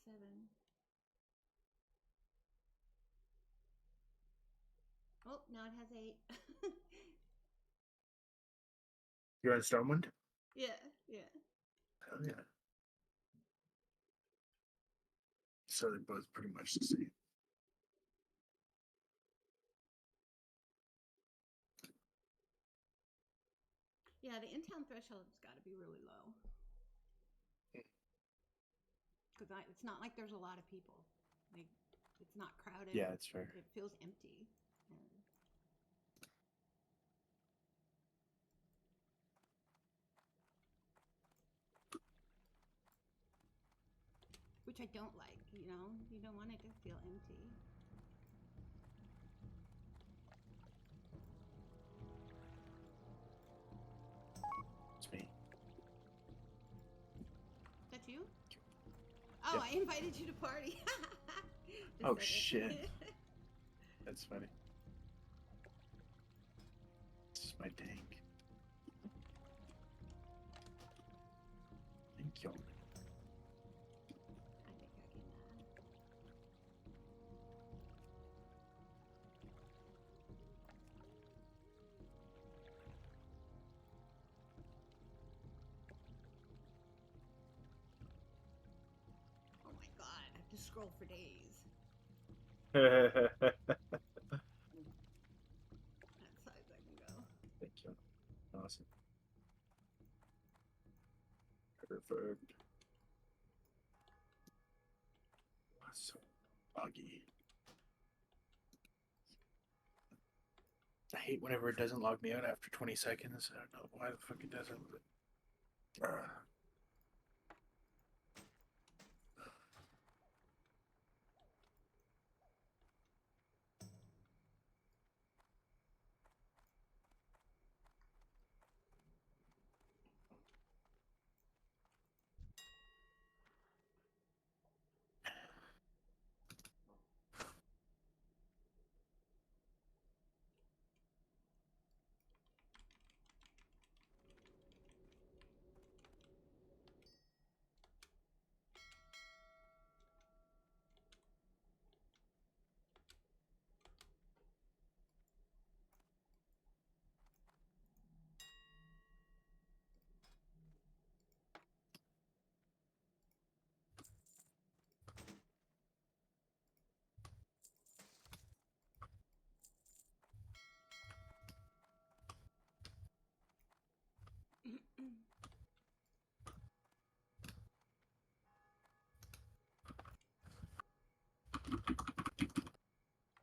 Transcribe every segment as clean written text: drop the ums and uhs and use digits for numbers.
7. Oh, now it has 8. You're on Stormwind? Yeah, yeah. Hell yeah. So they're both pretty much the same. Yeah, the in-town threshold's got to be really low. Because it's not like there's a lot of people. Like, it's not crowded. Yeah, that's fair. It feels empty. Which I don't like, you know? You don't want it to feel empty. It's me. Is that you? Oh, yep. I invited you to party. Oh, shit. That's funny. This is my tank. Thank you. I think I can. Oh my god, I have to scroll for days. That's as high as I can go. Thank you. Awesome. Perfect. So buggy. I hate whenever it doesn't log me out after 20 seconds. I don't know why the fuck it doesn't. But,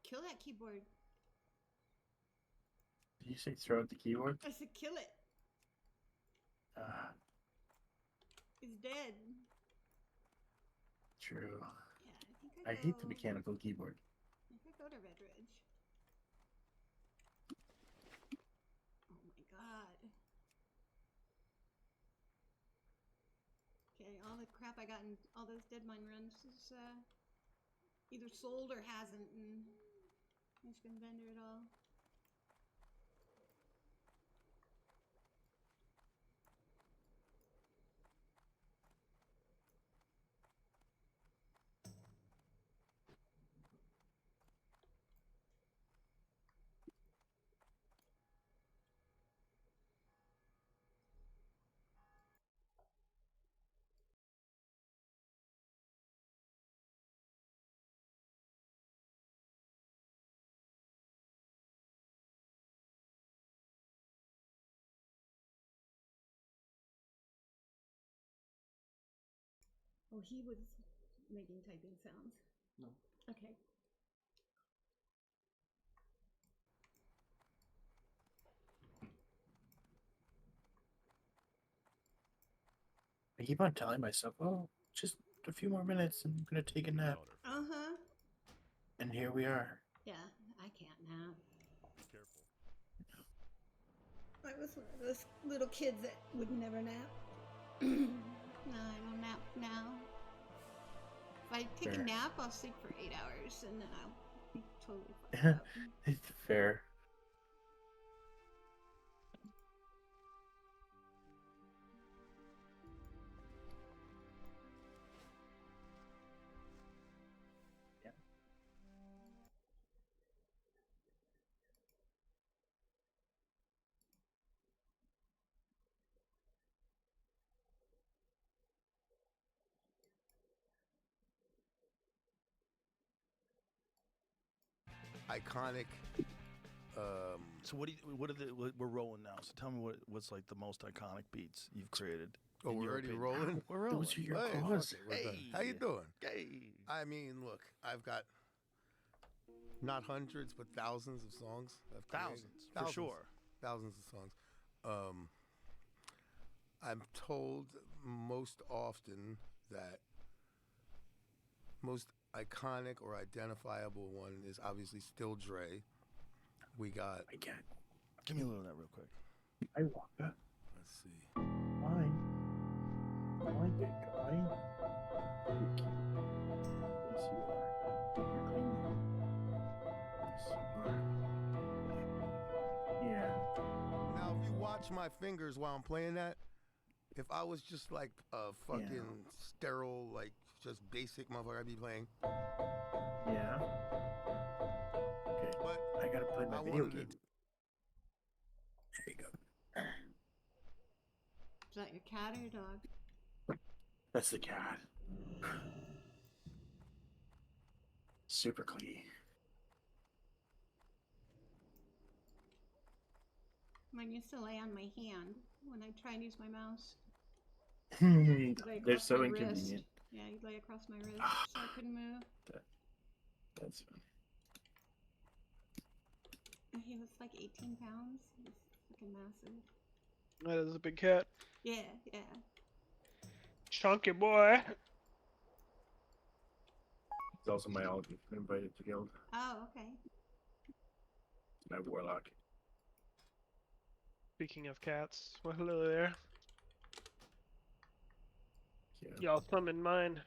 Kill that keyboard. Did you say throw out the keyboard? I said kill it. It's dead. True. Yeah, I think I hate the mechanical keyboard. I think I go to Redridge. Oh my god. Okay, all the crap I got in all those Deadmine runs is either sold or hasn't, and I'm just gonna vendor it all. Oh, he was making typing sounds. No. Okay. I keep on telling myself, oh, just a few more minutes and I'm going to take a nap. Uh-huh. And here we are. Yeah, I can't nap. Be careful. I was one of those little kids that would never nap. No, I don't nap now. If I take a nap, I'll sleep for 8 hours and then I'll be totally fucked up. It's fair. iconic. So we're rolling now. So tell me what's like the most iconic beats you've created. Oh, we're already rolling? We're rolling. Those are your Hey, cause. fuck it, we're done. How you doing? Hey. I mean, look, I've got not hundreds, but thousands of songs. Thousands, for sure. Thousands of songs. I'm told most often that most iconic or identifiable one is obviously still Dre. We got. I can't. Give me a little of that real quick. I want that. Let's see. Mine, big guy. You're cute. Yes, you are. You're clean. Yes, you are. Yeah. Now, if you watch my fingers while I'm playing that, if I was just like a fucking sterile, like just basic motherfucker, I'd be playing. Yeah. Okay. But I gotta play my video wanted game. There you go. Is that your cat or your dog? That's the cat. Super clean. Mine used to lay on my hand when I try and use my mouse. They're so inconvenient. Yeah, he'd lay across my wrist so I couldn't move. That's fun. He was like 18 pounds. He was fucking massive. That is a big cat. Yeah. Chunky boy. It's also my alt invited to guild. Oh, okay. My warlock. Speaking of cats, well, hello there. Yeah. Y'all summon mine.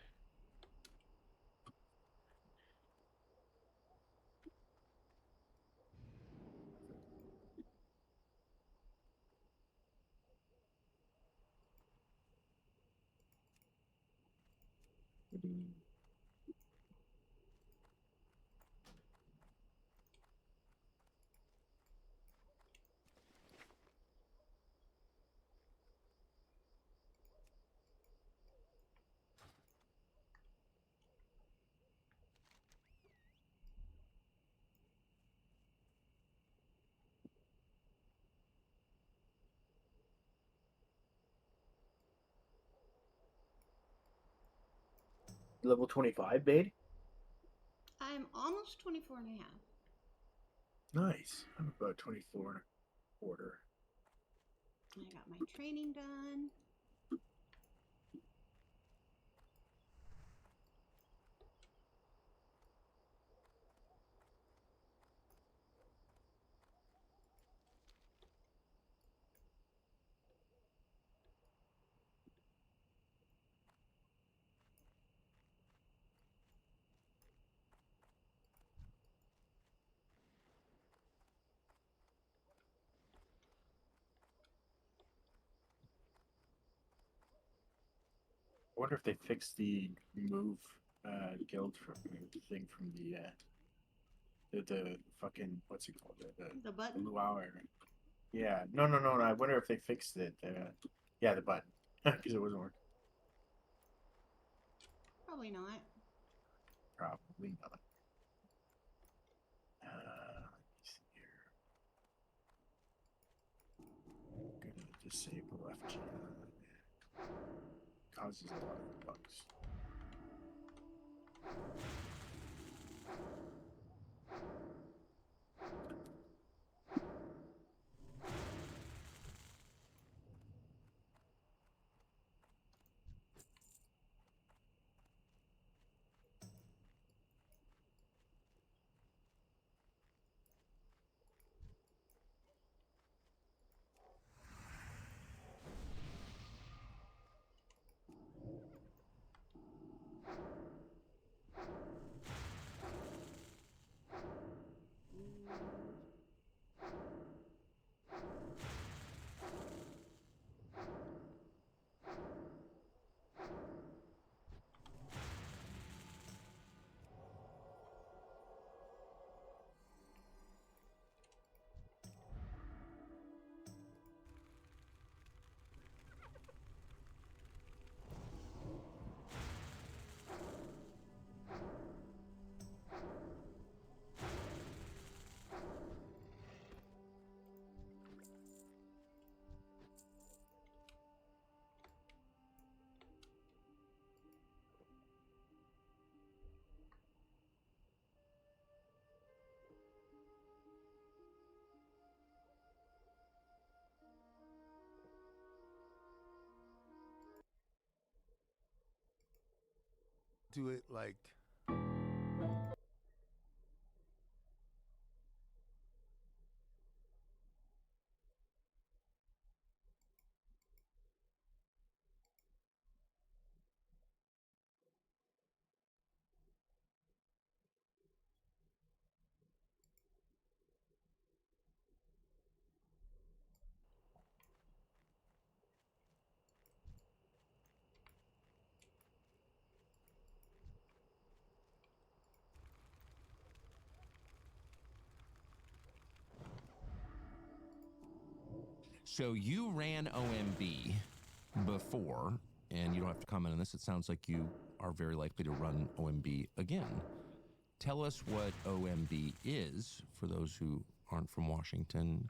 Level 25, babe? I'm almost 24 and a half. Nice. I'm about 24 and a quarter. I got my training done. I wonder if they fixed the move guild thing from the fucking what's it called The button? the luau. Yeah, no. I wonder if they fixed it. Yeah, the button because it wasn't working. Probably not. Probably not. Let me see here. Gonna disable left key. Causes a lot of bugs. do it like. So you ran OMB before, and you don't have to comment on this. It sounds like you are very likely to run OMB again. Tell us what OMB is for those who aren't from Washington,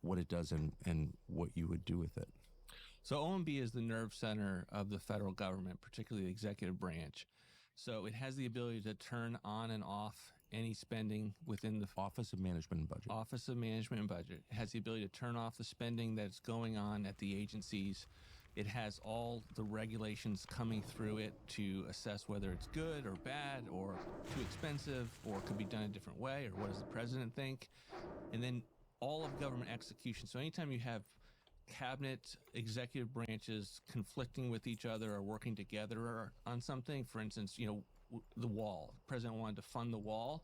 what it does, and what you would do with it. So OMB is the nerve center of the federal government, particularly the executive branch. So it has the ability to turn on and off any spending within the Office of Management and Budget. Office of Management and Budget. It has the ability to turn off the spending that's going on at the agencies. It has all the regulations coming through it to assess whether it's good or bad or too expensive or could be done a different way or what does the president think. And then all of government execution. So anytime you have cabinet executive branches conflicting with each other or working together on something, for instance, the wall. The president wanted to fund the wall.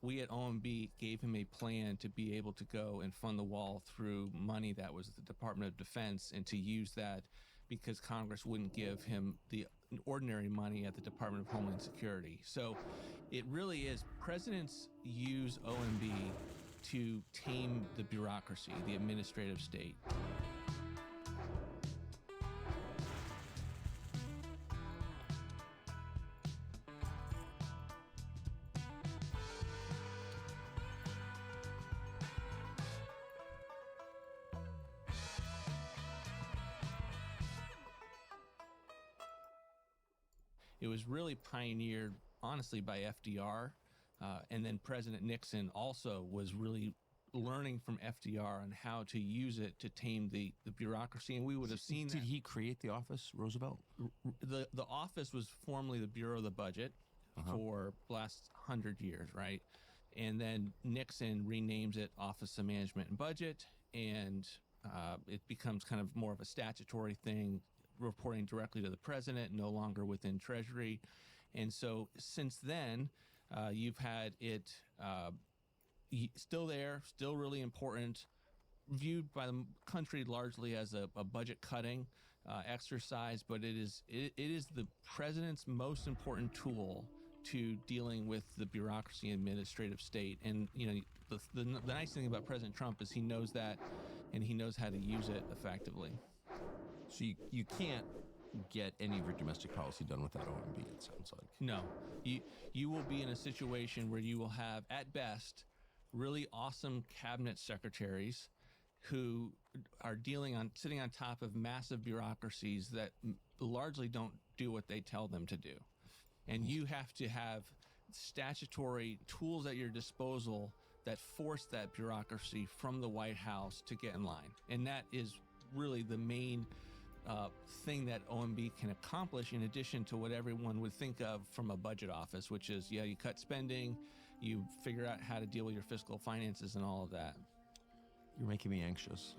We at OMB gave him a plan to be able to go and fund the wall through money that was the Department of Defense and to use that because Congress wouldn't give him the ordinary money at the Department of Homeland Security. So it really is, presidents use OMB to tame the bureaucracy, the administrative state. It was really pioneered, honestly, by FDR. And then President Nixon also was really learning from FDR on how to use it to tame the bureaucracy. And we would have seen Did he create the office, Roosevelt? The office was formerly the Bureau of the Budget for the last 100 years, right? And then Nixon renames it Office of Management and Budget, and it becomes kind of more of a statutory thing, reporting directly to the president, no longer within Treasury. And so since then, you've had it still there, still really important, viewed by the country largely as a budget cutting exercise, but it is the president's most important tool to dealing with the bureaucracy and administrative state. And the nice thing about President Trump is he knows that, and he knows how to use it effectively. So you can't get any of your domestic policy done without OMB, it sounds like. No. You will be in a situation where you will have, at best, really awesome cabinet secretaries who are sitting on top of massive bureaucracies that largely don't do what they tell them to do. And you have to have statutory tools at your disposal that force that bureaucracy from the White House to get in line. And that is really the main thing that OMB can accomplish, in addition to what everyone would think of from a budget office, which is, you cut spending, you figure out how to deal with your fiscal finances and all of that. You're making me anxious.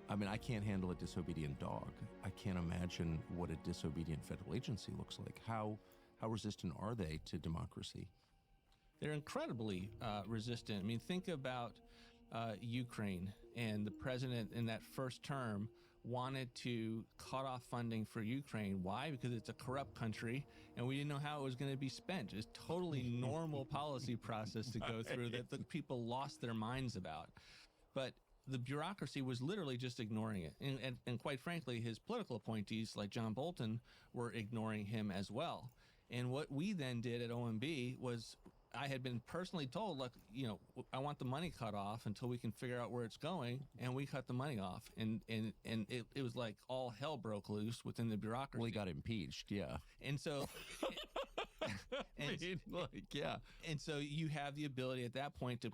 I mean, I can't handle a disobedient dog. I can't imagine what a disobedient federal agency looks like. How resistant are they to democracy? They're incredibly resistant. I mean, think about Ukraine, and the president in that first term wanted to cut off funding for Ukraine. Why? Because it's a corrupt country, and we didn't know how it was going to be spent. It's totally normal policy process to go through that the people lost their minds about. But the bureaucracy was literally just ignoring it. And quite frankly, his political appointees, like John Bolton, were ignoring him as well. And what we then did at OMB was, I had been personally told, look, I want the money cut off until we can figure out where it's going, and we cut the money off. And it was like all hell broke loose within the bureaucracy. Well, he got impeached, yeah. And so... yeah. And so you have the ability at that point to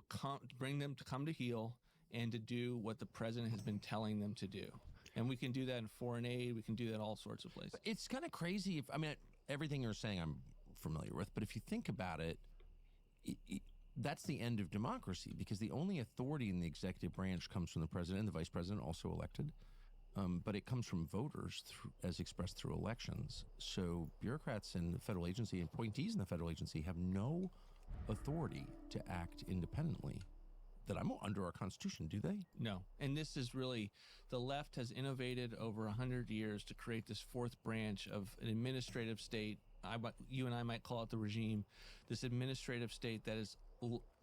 bring them to come to heel and to do what the president has been telling them to do. And we can do that in foreign aid. We can do that all sorts of places. It's kind of crazy. Everything you're saying I'm familiar with, but if you think about it, that's the end of democracy, because the only authority in the executive branch comes from the president and the vice president, also elected. But it comes from voters as expressed through elections. So bureaucrats in the federal agency and appointees in the federal agency have no authority to act independently that I'm under our Constitution, do they? No. And this is really, the left has innovated over 100 years to create this fourth branch of an administrative state. You and I might call it the regime, this administrative state that is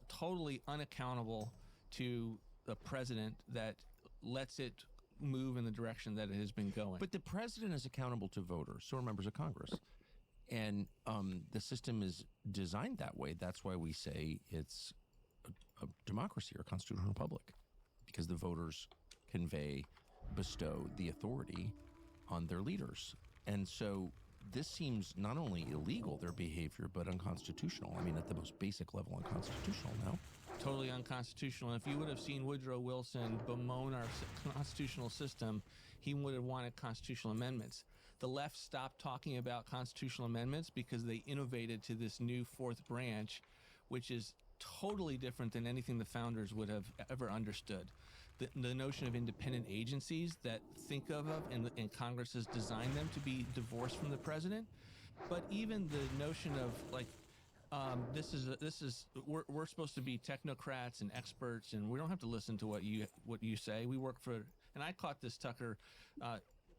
totally unaccountable to the president, that lets it move in the direction that it has been going. But the president is accountable to voters, so are members of Congress. And the system is designed that way. That's why we say it's a democracy or a constitutional republic, because the voters bestow the authority on their leaders. And so this seems not only illegal, their behavior, but unconstitutional. I mean, at the most basic level, unconstitutional, no? Totally unconstitutional. If you would have seen Woodrow Wilson bemoan our constitutional system, he would have wanted constitutional amendments. The left stopped talking about constitutional amendments because they innovated to this new fourth branch, which is totally different than anything the founders would have ever understood. The notion of independent agencies that think of and Congress has designed them to be divorced from the president, but even the notion of we're supposed to be technocrats and experts, and we don't have to listen to what you say. We work for, and I caught this, Tucker.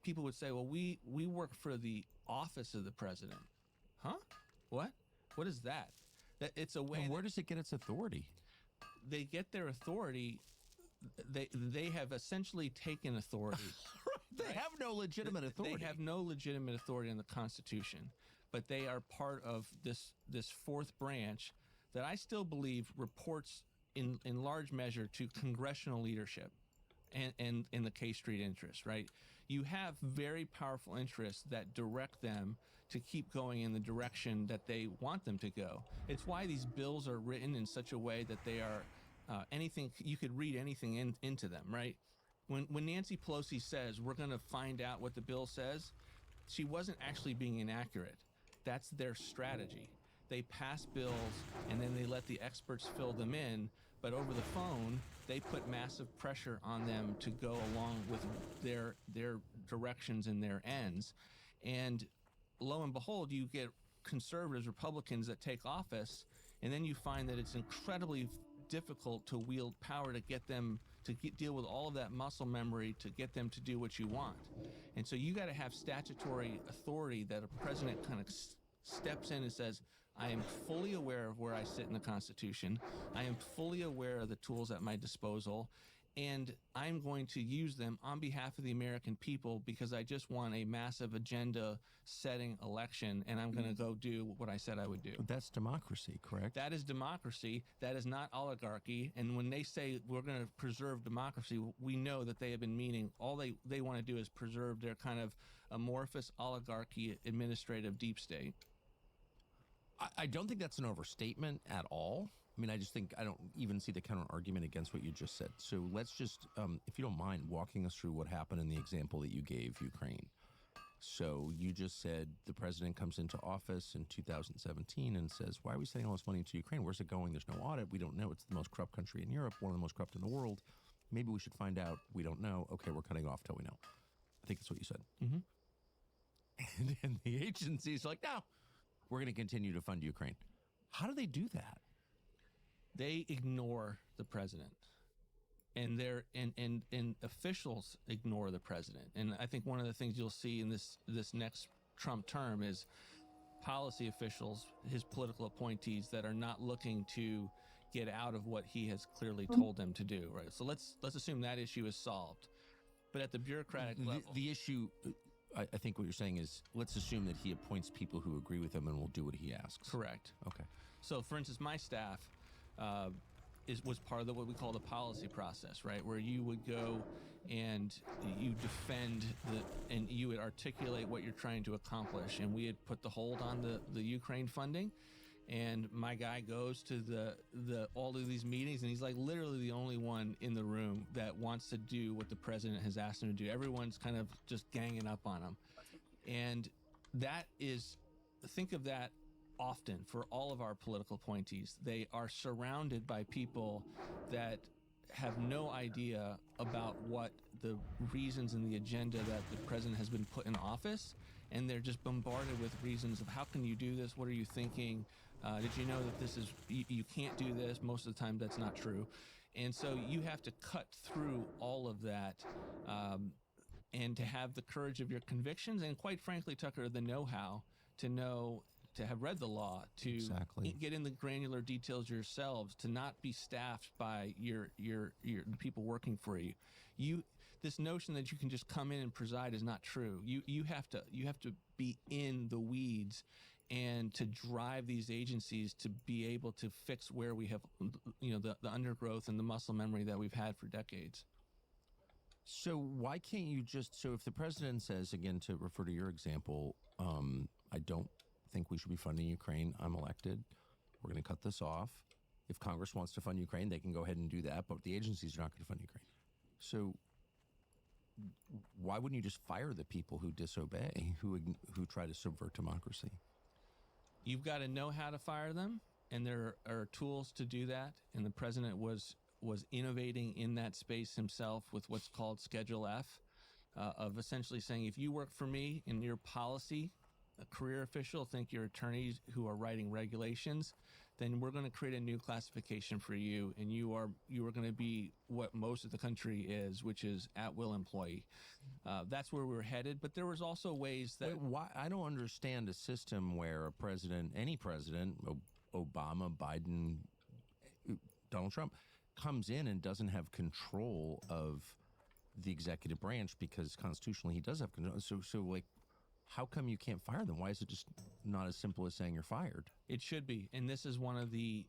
People would say, well, we work for the office of the president. Huh? What? What is that? That it's a way. And where does it get its authority? They get their authority. They have essentially taken authority. They have no legitimate authority. They have no legitimate authority in the Constitution, but they are part of this fourth branch that I still believe reports in large measure to congressional leadership and in the K Street interests, right? You have very powerful interests that direct them to keep going in the direction that they want them to go. It's why these bills are written in such a way that they are anything, you could read anything into them, right? When Nancy Pelosi says, we're going to find out what the bill says, she wasn't actually being inaccurate. That's their strategy. They pass bills and then they let the experts fill them in, but over the phone, they put massive pressure on them to go along with their directions and their ends. And lo and behold, you get conservatives, Republicans that take office, and then you find that it's incredibly difficult to wield power to get them to deal with all of that muscle memory to get them to do what you want. And so you got to have statutory authority that a president kind of steps in and says, I am fully aware of where I sit in the Constitution. I am fully aware of the tools at my disposal, and I'm going to use them on behalf of the American people because I just want a massive agenda-setting election, and I'm going to go do what I said I would do. That's democracy, correct? That is democracy. That is not oligarchy. And when they say we're going to preserve democracy, we know that they have been meaning all they want to do is preserve their kind of amorphous oligarchy administrative deep state. I don't think that's an overstatement at all. I mean, I just think I don't even see the counter argument against what you just said. So let's just, if you don't mind, walking us through what happened in the example that you gave, Ukraine. So you just said the president comes into office in 2017 and says, why are we sending all this money into Ukraine? Where's it going? There's no audit. We don't know. It's the most corrupt country in Europe, one of the most corrupt in the world. Maybe we should find out. We don't know. Okay, we're cutting off till we know. I think that's what you said. Mm-hmm. And the agency's like, no, we're going to continue to fund Ukraine. How do they do that? They ignore the president, and and officials ignore the president. And I think one of the things you'll see in this next Trump term is policy officials, his political appointees, that are not looking to get out of what he has clearly told them to do. Right. So let's assume that issue is solved. But at the bureaucratic level, the issue. I think what you're saying is, let's assume that he appoints people who agree with him and will do what he asks. Correct. Okay. So, for instance, my staff was part of what we call the policy process, right? Where you would go and you defend and you would articulate what you're trying to accomplish. And we had put the hold on the Ukraine funding. And my guy goes to all of these meetings, and he's like literally the only one in the room that wants to do what the president has asked him to do. Everyone's kind of just ganging up on him. And that is, think of that often for all of our political appointees, they are surrounded by people that have no idea about what the reasons and the agenda that the president has been put in office, and they're just bombarded with reasons of how can you do this? What are you thinking? Did you know that this is, you can't do this? Most of the time that's not true. And so you have to cut through all of that and to have the courage of your convictions and, quite frankly, Tucker, the know-how to have read the law, to Exactly. get in the granular details yourselves, to not be staffed by the people working for you. This notion that you can just come in and preside is not true. You have to be in the weeds and to drive these agencies to be able to fix where we have, the undergrowth and the muscle memory that we've had for decades. So why can't you so if the president says, again, to refer to your example, I don't think we should be funding Ukraine, I'm elected, we're going to cut this off. If Congress wants to fund Ukraine, they can go ahead and do that, but the agencies are not going to fund Ukraine. So why wouldn't you just fire the people who disobey, who try to subvert democracy? You've got to know how to fire them, and there are tools to do that, and the president was innovating in that space himself with what's called Schedule F, of essentially saying, if you work for me in your policy, a career official, think your attorneys who are writing regulations, then we're going to create a new classification for you, and you are going to be what most of the country is, which is at-will employee. That's where we're headed, but there was also ways that... Wait, why? I don't understand a system where a president, any president, Obama, Biden, Donald Trump, comes in and doesn't have control of the executive branch, because constitutionally he does have control. So like, how come you can't fire them? Why is it just not as simple as saying you're fired? It should be, and this is one of the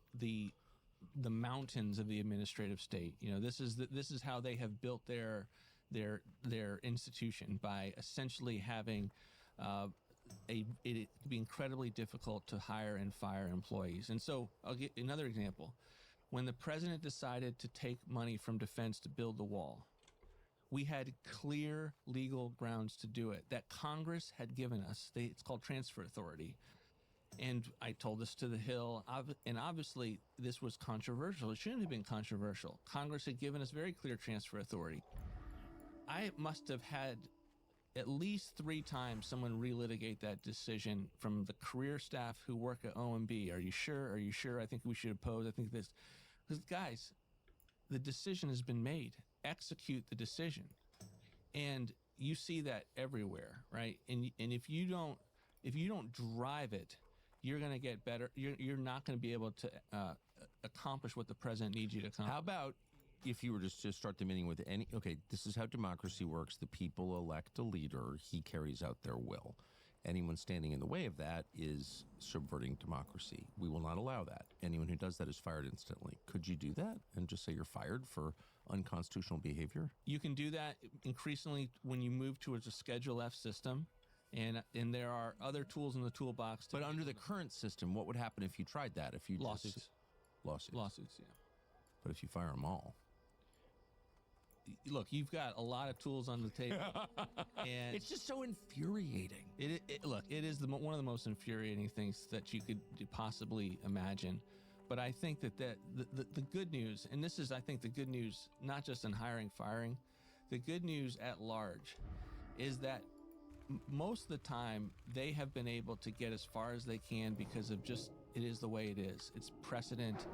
mountains of the administrative state. This is how they have built their institution, by essentially having it be incredibly difficult to hire and fire employees. And so I'll get another example. When the president decided to take money from defense to build the wall, we had clear legal grounds to do it that Congress had given us. It's called transfer authority. And I told this to the Hill, and obviously this was controversial. It shouldn't have been controversial. Congress had given us very clear transfer authority. I must have had at least 3 times someone relitigate that decision from the career staff who work at OMB. Are you sure? Are you sure? I think we should oppose. I think this. Because, guys, the decision has been made. Execute the decision. And you see that everywhere, right? And if you don't drive it, you're going to get better. You're not going to be able to accomplish what the president needs you to accomplish. How about if you were just to start the meeting with this is how democracy works. The people elect a leader. He carries out their will. Anyone standing in the way of that is subverting democracy. We will not allow that. Anyone who does that is fired instantly. Could you do that and just say you're fired for unconstitutional behavior? You can do that increasingly when you move towards a Schedule F system, and there are other tools in the toolbox. But under the current system, what would happen if you tried that? If you lawsuits, yeah. But if you fire them all. Look, you've got a lot of tools on the table, and it's just so infuriating. It is one of the most infuriating things that you could possibly imagine. But I think that the good news, and this is, I think, the good news, not just in hiring, firing, the good news at large is that most of the time they have been able to get as far as they can because of just, it is the way it is. It's precedent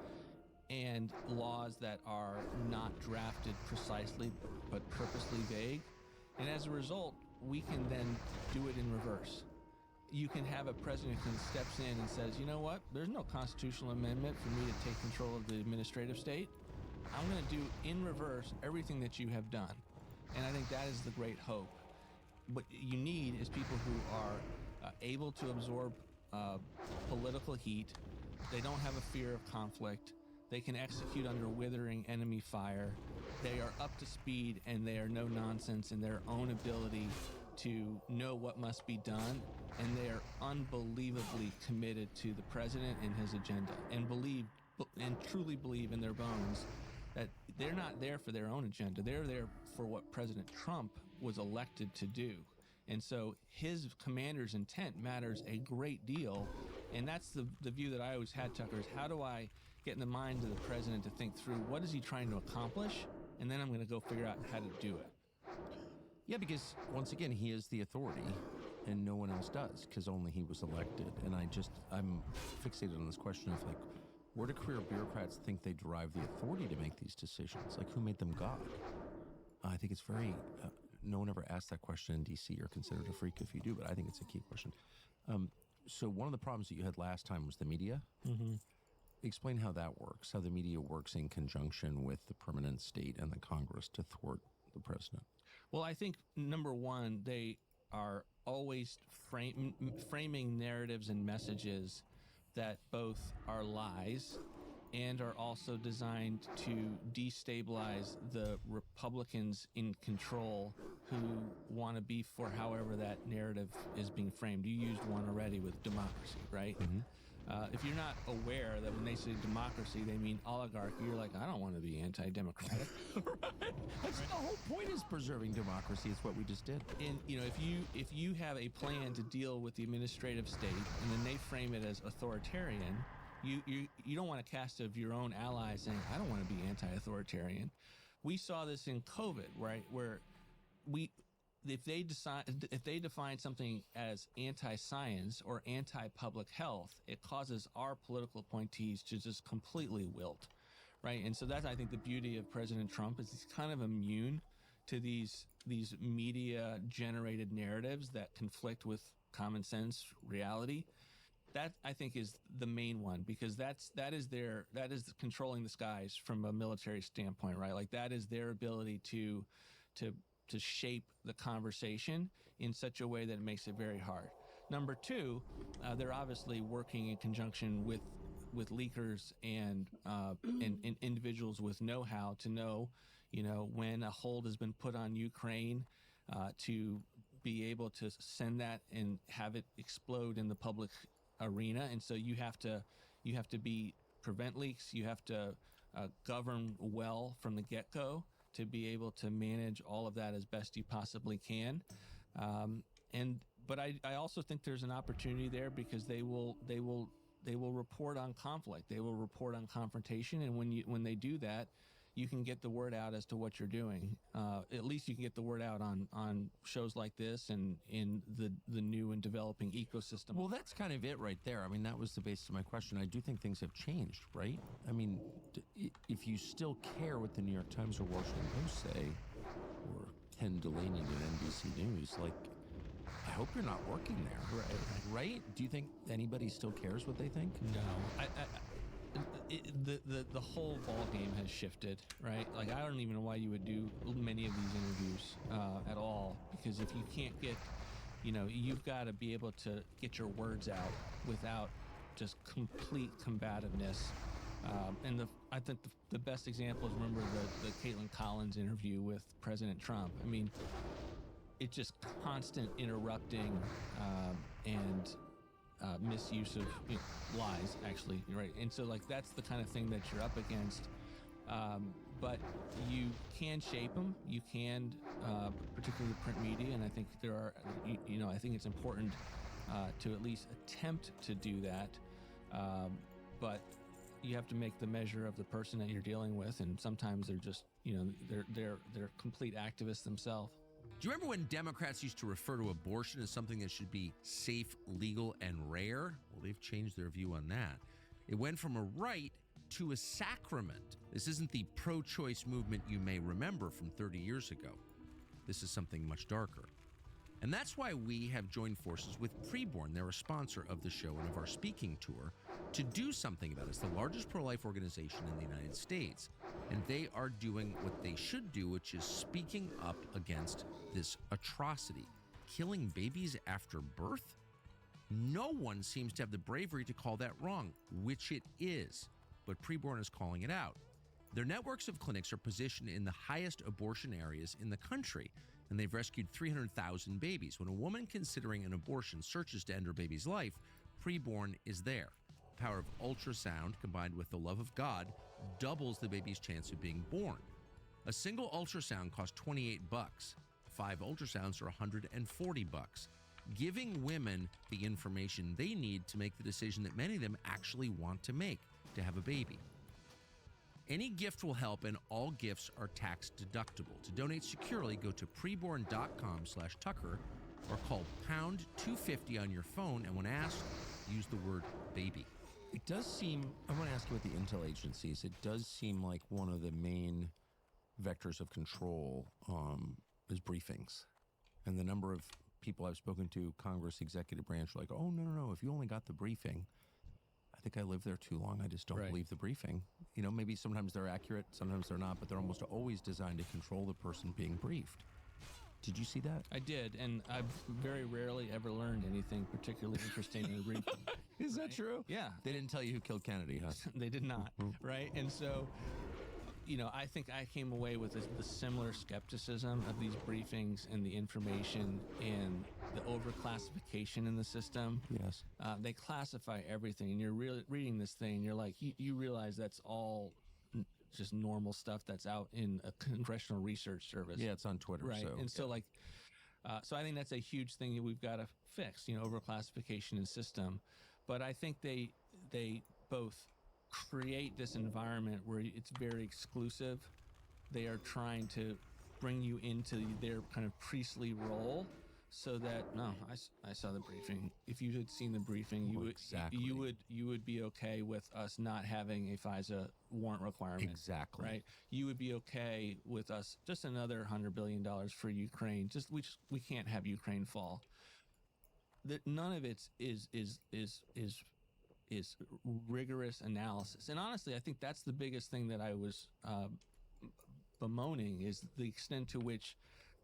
and laws that are not drafted precisely but purposely vague. And as a result, we can then do it in reverse. You can have a president who steps in and says, you know what, there's no constitutional amendment for me to take control of the administrative state. I'm going to do in reverse everything that you have done. And I think that is the great hope. What you need is people who are able to absorb political heat. They don't have a fear of conflict. They can execute under withering enemy fire. They are up to speed, and they are no nonsense in their own ability to know what must be done. And they are unbelievably committed to the president and his agenda, and truly believe in their bones that they're not there for their own agenda. They're there for what President Trump was elected to do. And so his commander's intent matters a great deal, And that's the view that I always had, Tucker, is how do I get in the mind of the president to think through what is he trying to accomplish, and then I'm going to go figure out how to do it. Yeah, because once again, he is the authority, and no one else does, because only he was elected. And I'm fixated on this question of, like, where do career bureaucrats think they derive the authority to make these decisions? Like, who made them God? I think it's very, no one ever asked that question in D.C. You're considered a freak if you do, but I think it's a key question. So one of the problems that you had last time was the media. Mm-hmm. Explain how that works, how the media works in conjunction with the permanent state and the Congress to thwart the president. Well, I think, number one, they are always framing narratives and messages that both are lies and are also designed to destabilize the Republicans in control who want to be for however that narrative is being framed. You used one already with democracy, right? Mm-hmm. If you're not aware that when they say democracy, they mean oligarchy, you're like, I don't want to be anti-democratic. Right. That's the whole point, is preserving democracy. It's what we just did. And if you have a plan to deal with the administrative state and then they frame it as authoritarian, you don't want to cast of your own allies saying, I don't want to be anti-authoritarian. We saw this in COVID, right, where if they define something as anti-science or anti-public health, it causes our political appointees to just completely wilt, right? And so that's, I think, the beauty of President Trump, is he's kind of immune to these media-generated narratives that conflict with common sense reality. That, I think, is the main one, because that is controlling the skies from a military standpoint, right? Like, that is their ability to shape the conversation in such a way that it makes it very hard. Number two, they're obviously working in conjunction with leakers and individuals with know-how to know, when a hold has been put on Ukraine, to be able to send that and have it explode in the public arena. And so you have to prevent leaks. You have to govern well from the get-go to be able to manage all of that as best you possibly can. But I also think there's an opportunity there, because they will report on conflict. They will report on confrontation. And when they do that, you can get the word out as to what you're doing. At least you can get the word out on shows like this and in the new and developing ecosystem. Well, that's kind of it right there. I mean, that was the basis of my question. I do think things have changed, right? I mean, if you still care what the New York Times or Washington Post say, or Ken Delaney at NBC News, like, I hope you're not working there. Right? Do you think anybody still cares what they think? No. The whole ball game has shifted, right? Like, I don't even know why you would do many of these interviews at all, because if you can't get, you've got to be able to get your words out without just complete combativeness. I think the best example is, remember the Caitlin Collins interview with President Trump. I mean, it's just constant interrupting and misuse of lies, actually, right? And so, like, that's the kind of thing that you're up against. But you can shape them. You can, particularly the print media, and I think there are, I think it's important to at least attempt to do that. But you have to make the measure of the person that you're dealing with, and sometimes they're just, they're complete activists themselves. Do you remember when Democrats used to refer to abortion as something that should be safe, legal, and rare? Well, they've changed their view on that. It went from a right to a sacrament. This isn't the pro-choice movement you may remember from 30 years ago. This is something much darker. And that's why we have joined forces with Preborn. They're a sponsor of the show and of our speaking tour, to do something about it. It's the largest pro-life organization in the United States, and they are doing what they should do, which is speaking up against this atrocity. Killing babies after birth? No one seems to have the bravery to call that wrong, which it is, but Preborn is calling it out. Their networks of clinics are positioned in the highest abortion areas in the country, and they've rescued 300,000 babies. When a woman considering an abortion searches to end her baby's life, Preborn is there. The power of ultrasound, combined with the love of God, doubles the baby's chance of being born. A single ultrasound costs $28. 5 ultrasounds are $140. giving women the information they need to make the decision that many of them actually want to make, to have a baby. Any gift will help, and all gifts are tax deductible. To donate securely, go to preborn.com/Tucker or call pound 250 on your phone, and when asked, use the word baby. It does seem, I want to ask you about the intel agencies. It does seem like one of the main vectors of control is briefings. And the number of people I've spoken to, Congress, executive branch, like, oh, no, if you only got the briefing. I think I lived there too long. I just don't believe the briefing. You know, maybe sometimes they're accurate, sometimes they're not, but they're almost always designed to control the person being briefed. Did you see that? I did, and I've very rarely ever learned anything particularly interesting in a briefing. Is that true? Yeah. They didn't tell you who killed Kennedy, huh? They did not, right? And so, you know, I think I came away with the similar skepticism of these briefings and the information and the overclassification in the system. Yes. They classify everything, and you're really reading this thing, and you're like, you realize that's all just normal stuff that's out in a congressional research service. Yeah, it's on Twitter. Right. So, and so, like, so I think that's a huge thing that we've got to fix, you know, overclassification in system. But I think they both create this environment where it's very exclusive. They are trying to bring you into their kind of priestly role, so that I saw the briefing. If you had seen the briefing, you would be okay with us not having a FISA warrant requirement. Exactly. Right. You would be okay with us just another $100 billion for Ukraine. We can't have Ukraine fall. None of it is rigorous analysis. And honestly, I think that's the biggest thing that I was bemoaning, is the extent to which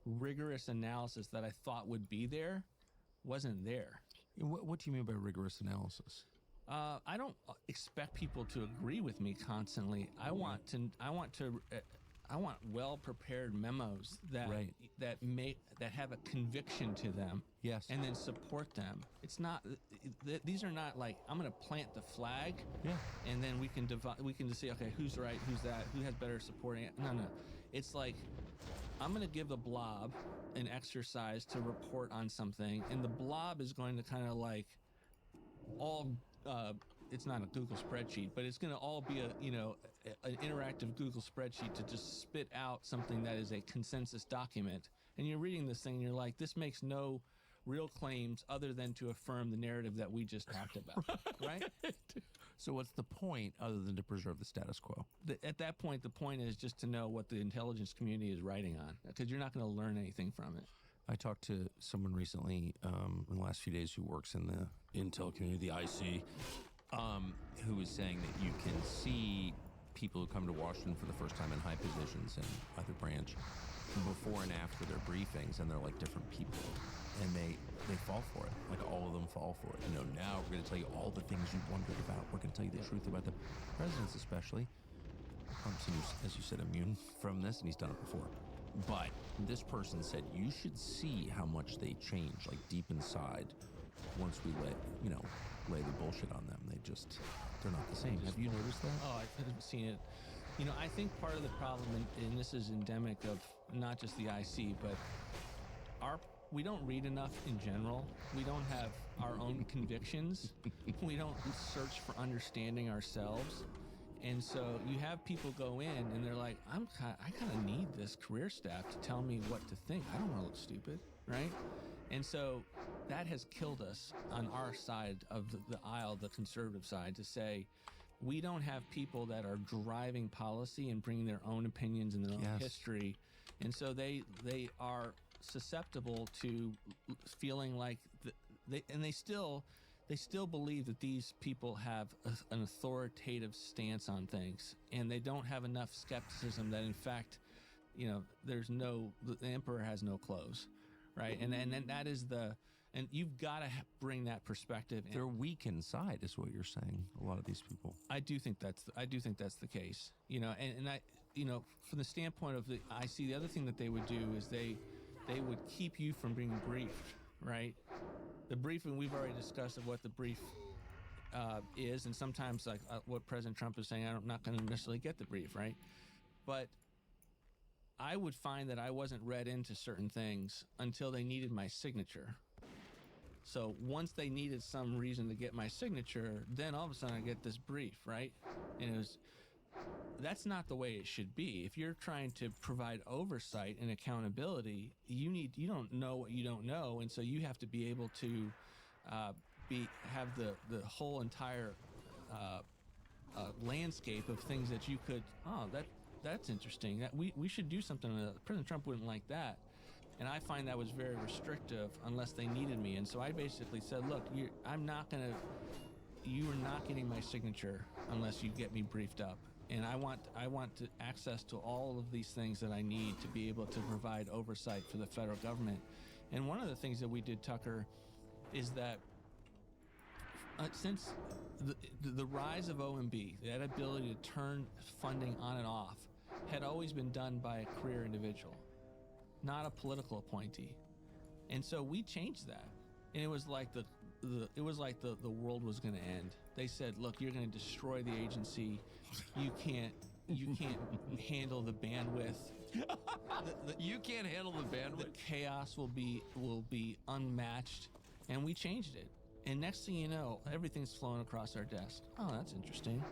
rigorous analysis that I thought would be there wasn't there. What do you mean by rigorous analysis? I don't expect people to agree with me constantly. I want well prepared memos that have a conviction to them. Yes. And then support them. It's not; these are not like, I'm going to plant the flag. Yeah. And then we can just say, okay, who's right, who's that, who has better supporting. No. It's like, I'm going to give the blob an exercise to report on something, and the blob is going to kind of like it's not a Google spreadsheet, but it's going to all be an interactive Google spreadsheet to just spit out something that is a consensus document. And you're reading this thing and you're like, this makes no real claims other than to affirm the narrative that we just talked about, right? So what's the point other than to preserve the status quo? At that point, the point is just to know what the intelligence community is writing on, because you're not going to learn anything from it. I talked to someone recently in the last few days who works in the intel community, the IC, who was saying that you can see people who come to Washington for the first time in high positions in either branch before and after their briefings, and they're like different people, and they fall for it. Like, all of them fall for it. You know, now we're going to tell you all the things you wondered about. We're going to tell you the truth about the presidents, especially. Seems, as you said, immune from this, and he's done it before. But this person said you should see how much they change, like deep inside, once we lay the bullshit on them. They're not the same. Have you noticed that? Oh, I've seen it. You know, I think part of the problem, and this is endemic of not just the IC, but we don't read enough in general. We don't have our own convictions. We don't search for understanding ourselves. And so you have people go in and they're like, I kind of need this career staff to tell me what to think. I don't want to look stupid, right? And so that has killed us on our side of the aisle, the conservative side, to say, we don't have people that are driving policy and bringing their own opinions and their own history. And so they are susceptible to feeling like they still believe that these people have an authoritative stance on things, and they don't have enough skepticism that, in fact, the emperor has no clothes, right? And that is and you've got to bring that perspective in. They're weak inside, is what you're saying. A lot of these people. I do think that's the case. And I, from the standpoint of the IC, the other thing that they would do is they would keep you from being briefed, right? The briefing, we've already discussed of what the brief is, and sometimes like what President Trump is saying, I'm not going to necessarily get the brief, right? But I would find that I wasn't read into certain things until they needed my signature. So once they needed some reason to get my signature, then all of a sudden I get this brief, right? And that's not the way it should be. If you're trying to provide oversight and accountability, you don't know what you don't know, and so you have to be able to have the whole entire landscape of things that you could. That's interesting. That we should do something with that. President Trump wouldn't like that, and I find that was very restrictive unless they needed me. And so I basically said, look, you are not getting my signature unless you get me briefed up. And I want access to all of these things that I need to be able to provide oversight for the federal government. And one of the things that we did, Tucker, is that since the rise of OMB, that ability to turn funding on and off, had always been done by a career individual, not a political appointee. And so we changed that. And it was like the world was going to end. They said, look, you're going to destroy the agency. You can't handle the bandwidth. You can't handle the bandwidth. The chaos will be unmatched. And we changed it. And next thing you know, everything's flowing across our desk. Oh, that's interesting.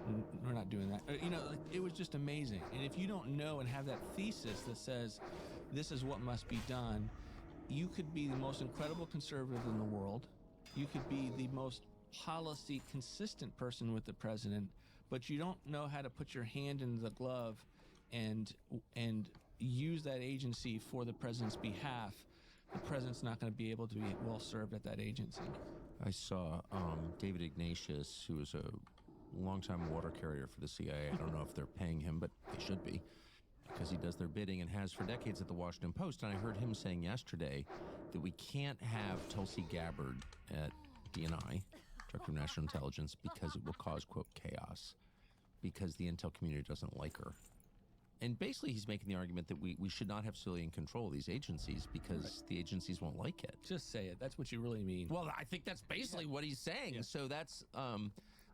We're not doing that. It was just amazing. And if you don't know and have that thesis that says this is what must be done, you could be the most incredible conservative in the world. You could be the most policy consistent person with the president, but you don't know how to put your hand in the glove and use that agency for the president's behalf. The president's not going to be able to be well served at that agency. I saw David Ignatius, who was a longtime water carrier for the CIA. I don't know if they're paying him, but they should be, because he does their bidding and has for decades at the Washington Post. And I heard him saying yesterday that we can't have Tulsi Gabbard at DNI, Director of National Intelligence, because it will cause, quote, chaos, because the intel community doesn't like her. And basically he's making the argument that we should not have civilian control of these agencies because the agencies won't like it. Just say it. That's what you really mean. Well, I think that's basically what he's saying. Yeah. So that's,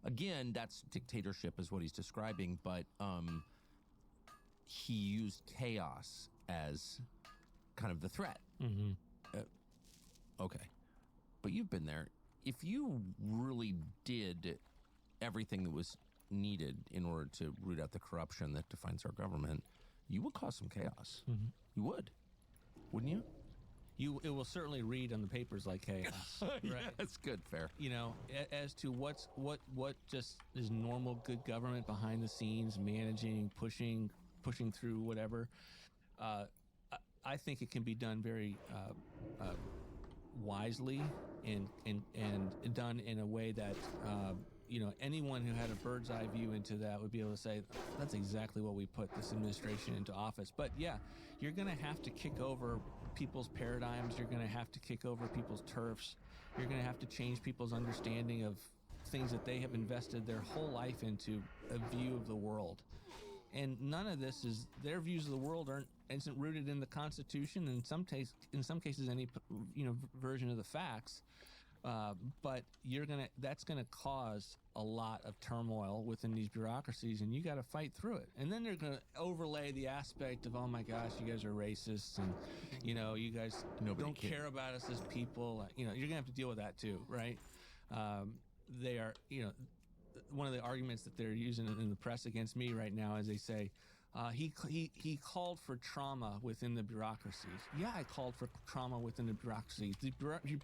again, that's dictatorship is what he's describing, but he used chaos as kind of the threat. Mm-hmm. Okay. But you've been there. If you really did everything that was needed in order to root out the corruption that defines our government, you would cause some chaos. Mm-hmm. You would, wouldn't you? It will certainly read on the papers like chaos. Right? Yeah, that's good, fair. As to what just is normal good government behind the scenes, managing, pushing through whatever. I think it can be done very wisely and done in a way that anyone who had a bird's eye view into that would be able to say, that's exactly what we put this administration into office. But yeah, you're going to have to kick over people's paradigms. You're going to have to kick over people's turfs. You're going to have to change people's understanding of things that they have invested their whole life into, a view of the world. And none of this is, their views of the world isn't rooted in the Constitution, and in some cases any version of the facts. But that's gonna cause a lot of turmoil within these bureaucracies, and you got to fight through it. And then they're gonna overlay the aspect of, oh my gosh, you guys are racists, and you guys don't care about us as people. You're gonna have to deal with that too, right? They are, one of the arguments that they're using in the press against me right now is they say, he called for trauma within the bureaucracies. Yeah, I called for trauma within the bureaucracies. The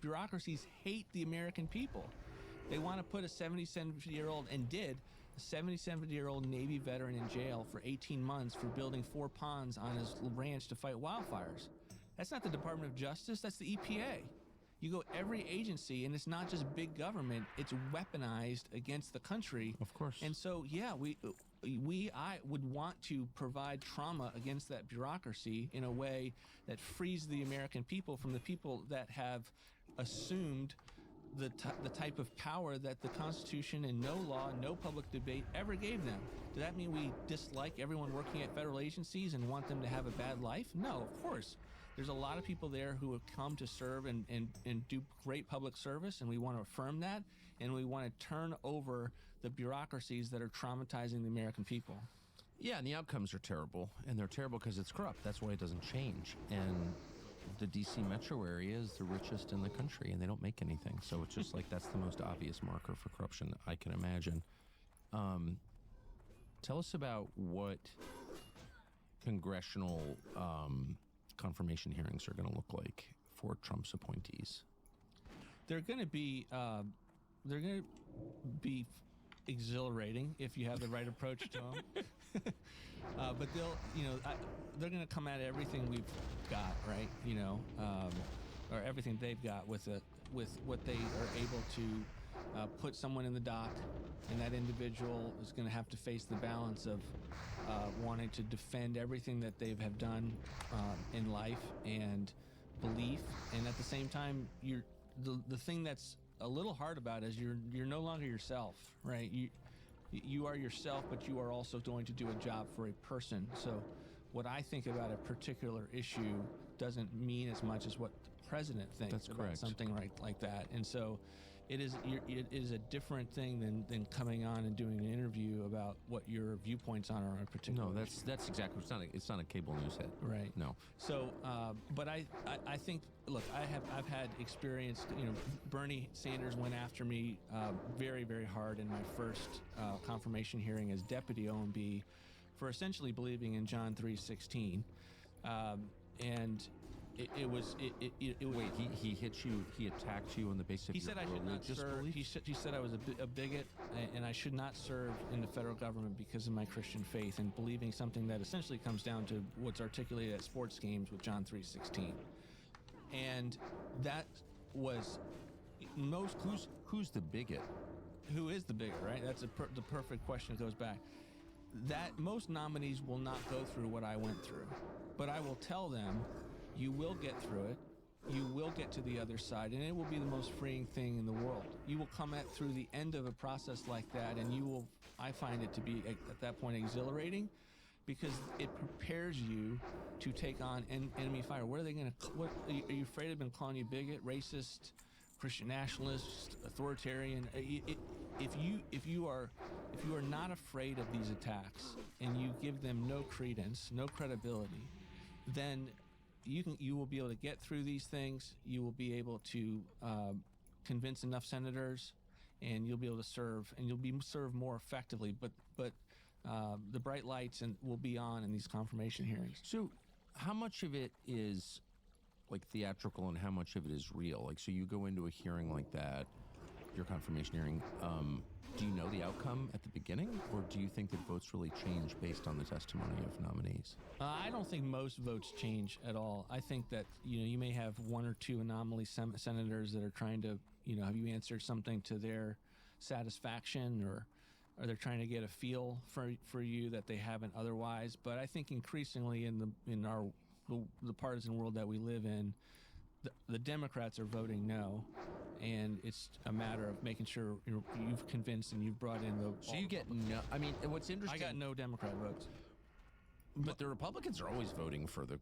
bureaucracies hate the American people. They want to put a 77-year-old, and did, a 77-year-old Navy veteran in jail for 18 months for building 4 ponds on his ranch to fight wildfires. That's not the Department of Justice, that's the EPA. You go every agency, and it's not just big government, it's weaponized against the country. Of course. And so, yeah, I would want to provide trauma against that bureaucracy in a way that frees the American people from the people that have assumed the type of power that the Constitution and no law, no public debate ever gave them. Does that mean we dislike everyone working at federal agencies and want them to have a bad life? No, of course. There's a lot of people there who have come to serve and do great public service, and we want to affirm that, and we want to turn over the bureaucracies that are traumatizing the American people. Yeah, and the outcomes are terrible, and they're terrible because it's corrupt. That's why it doesn't change. And the DC metro area is the richest in the country, and they don't make anything. So it's just like that's the most obvious marker for corruption I can imagine. Tell us about what congressional confirmation hearings are going to look like for Trump's appointees. They're going to be exhilarating if you have the right approach to them. But they're going to come at everything we've got, right? Or everything they've got with what they are able to put someone in the dock, and that individual is going to have to face the balance of wanting to defend everything that they have done in life and belief, and at the same time, the thing that's a little hard about it is you're no longer yourself, right? You are yourself, but you are also going to do a job for a person. So what I think about a particular issue doesn't mean as much as what the president thinks That's about correct. something like that. And so it is a different thing than coming on and doing an interview about what your viewpoints on a particular No, issue. that's exactly. It's not a cable news hit. Right. No. So, but I think, look, I've had experience. Bernie Sanders went after me very, very hard in my first confirmation hearing as deputy OMB for essentially believing in John 3:16, and it was. Wait, he hit you. He attacked you on the basis of He your said I should not religious serve. beliefs? He said I was a bigot, and I should not serve in the federal government because of my Christian faith and believing something that essentially comes down to what's articulated at sports games with John 3:16. And that was most. Who's the bigot? Who is the bigot, right? That's the perfect question that goes back. That most nominees will not go through what I went through, but I will tell them, you will get through it. You will get to the other side, and it will be the most freeing thing in the world. You will come through the end of a process like that, and you will. I find it to be at that point exhilarating, because it prepares you to take on enemy fire. What are they going to? What are you afraid of them calling you bigot, racist, Christian nationalist, authoritarian? If you are not afraid of these attacks and you give them no credence, no credibility, then you will be able to get through these things. You will be able to convince enough senators, and you'll be able to serve, and you'll be served more effectively. But the bright lights will be on in these confirmation hearings. So, how much of it is like theatrical, and how much of it is real? Like, so you go into a hearing like that, your confirmation hearing. Do you know the outcome at the beginning, or do you think that votes really change based on the testimony of nominees? I don't think most votes change at all. I think that you may have one or two anomaly senators that are trying to have you answered something to their satisfaction, or they're trying to get a feel for you that they haven't otherwise. But I think increasingly in the partisan world that we live in, the Democrats are voting no. And it's a matter of making sure you've convinced and you've brought in the. So you get no. I mean, what's interesting. I got no Democrat votes. But the Republicans are always voting for the.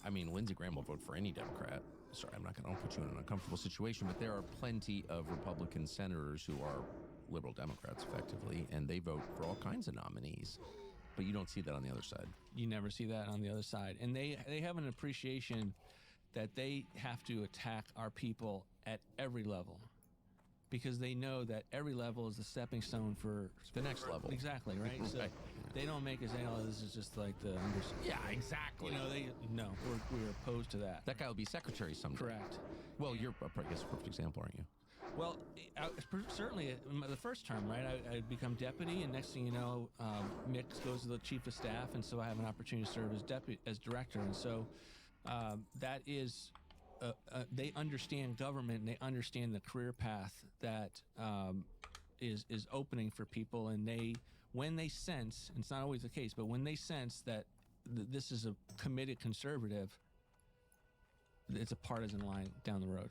I mean, Lindsey Graham will vote for any Democrat. Sorry, I'm not going to put you in an uncomfortable situation, but there are plenty of Republican senators who are liberal Democrats, effectively, and they vote for all kinds of nominees. But you don't see that on the other side. You never see that on the other side, and they have an appreciation that they have to attack our people at every level, because they know that every level is the stepping stone for the next level. Exactly, right? So they don't make us say, "Oh, this is just like the under." Yeah, exactly. We're opposed to that. That guy will be secretary someday. Correct. Well, you're, I guess, a perfect example, aren't you? Well, certainly the first term, right? I become deputy, and next thing you know, Mick goes to the chief of staff, and so I have an opportunity to serve as director, and so that is. They understand government, and they understand the career path that is opening for people, and when they sense, and it's not always the case, but when they sense that this is a committed conservative, it's a partisan line down the road.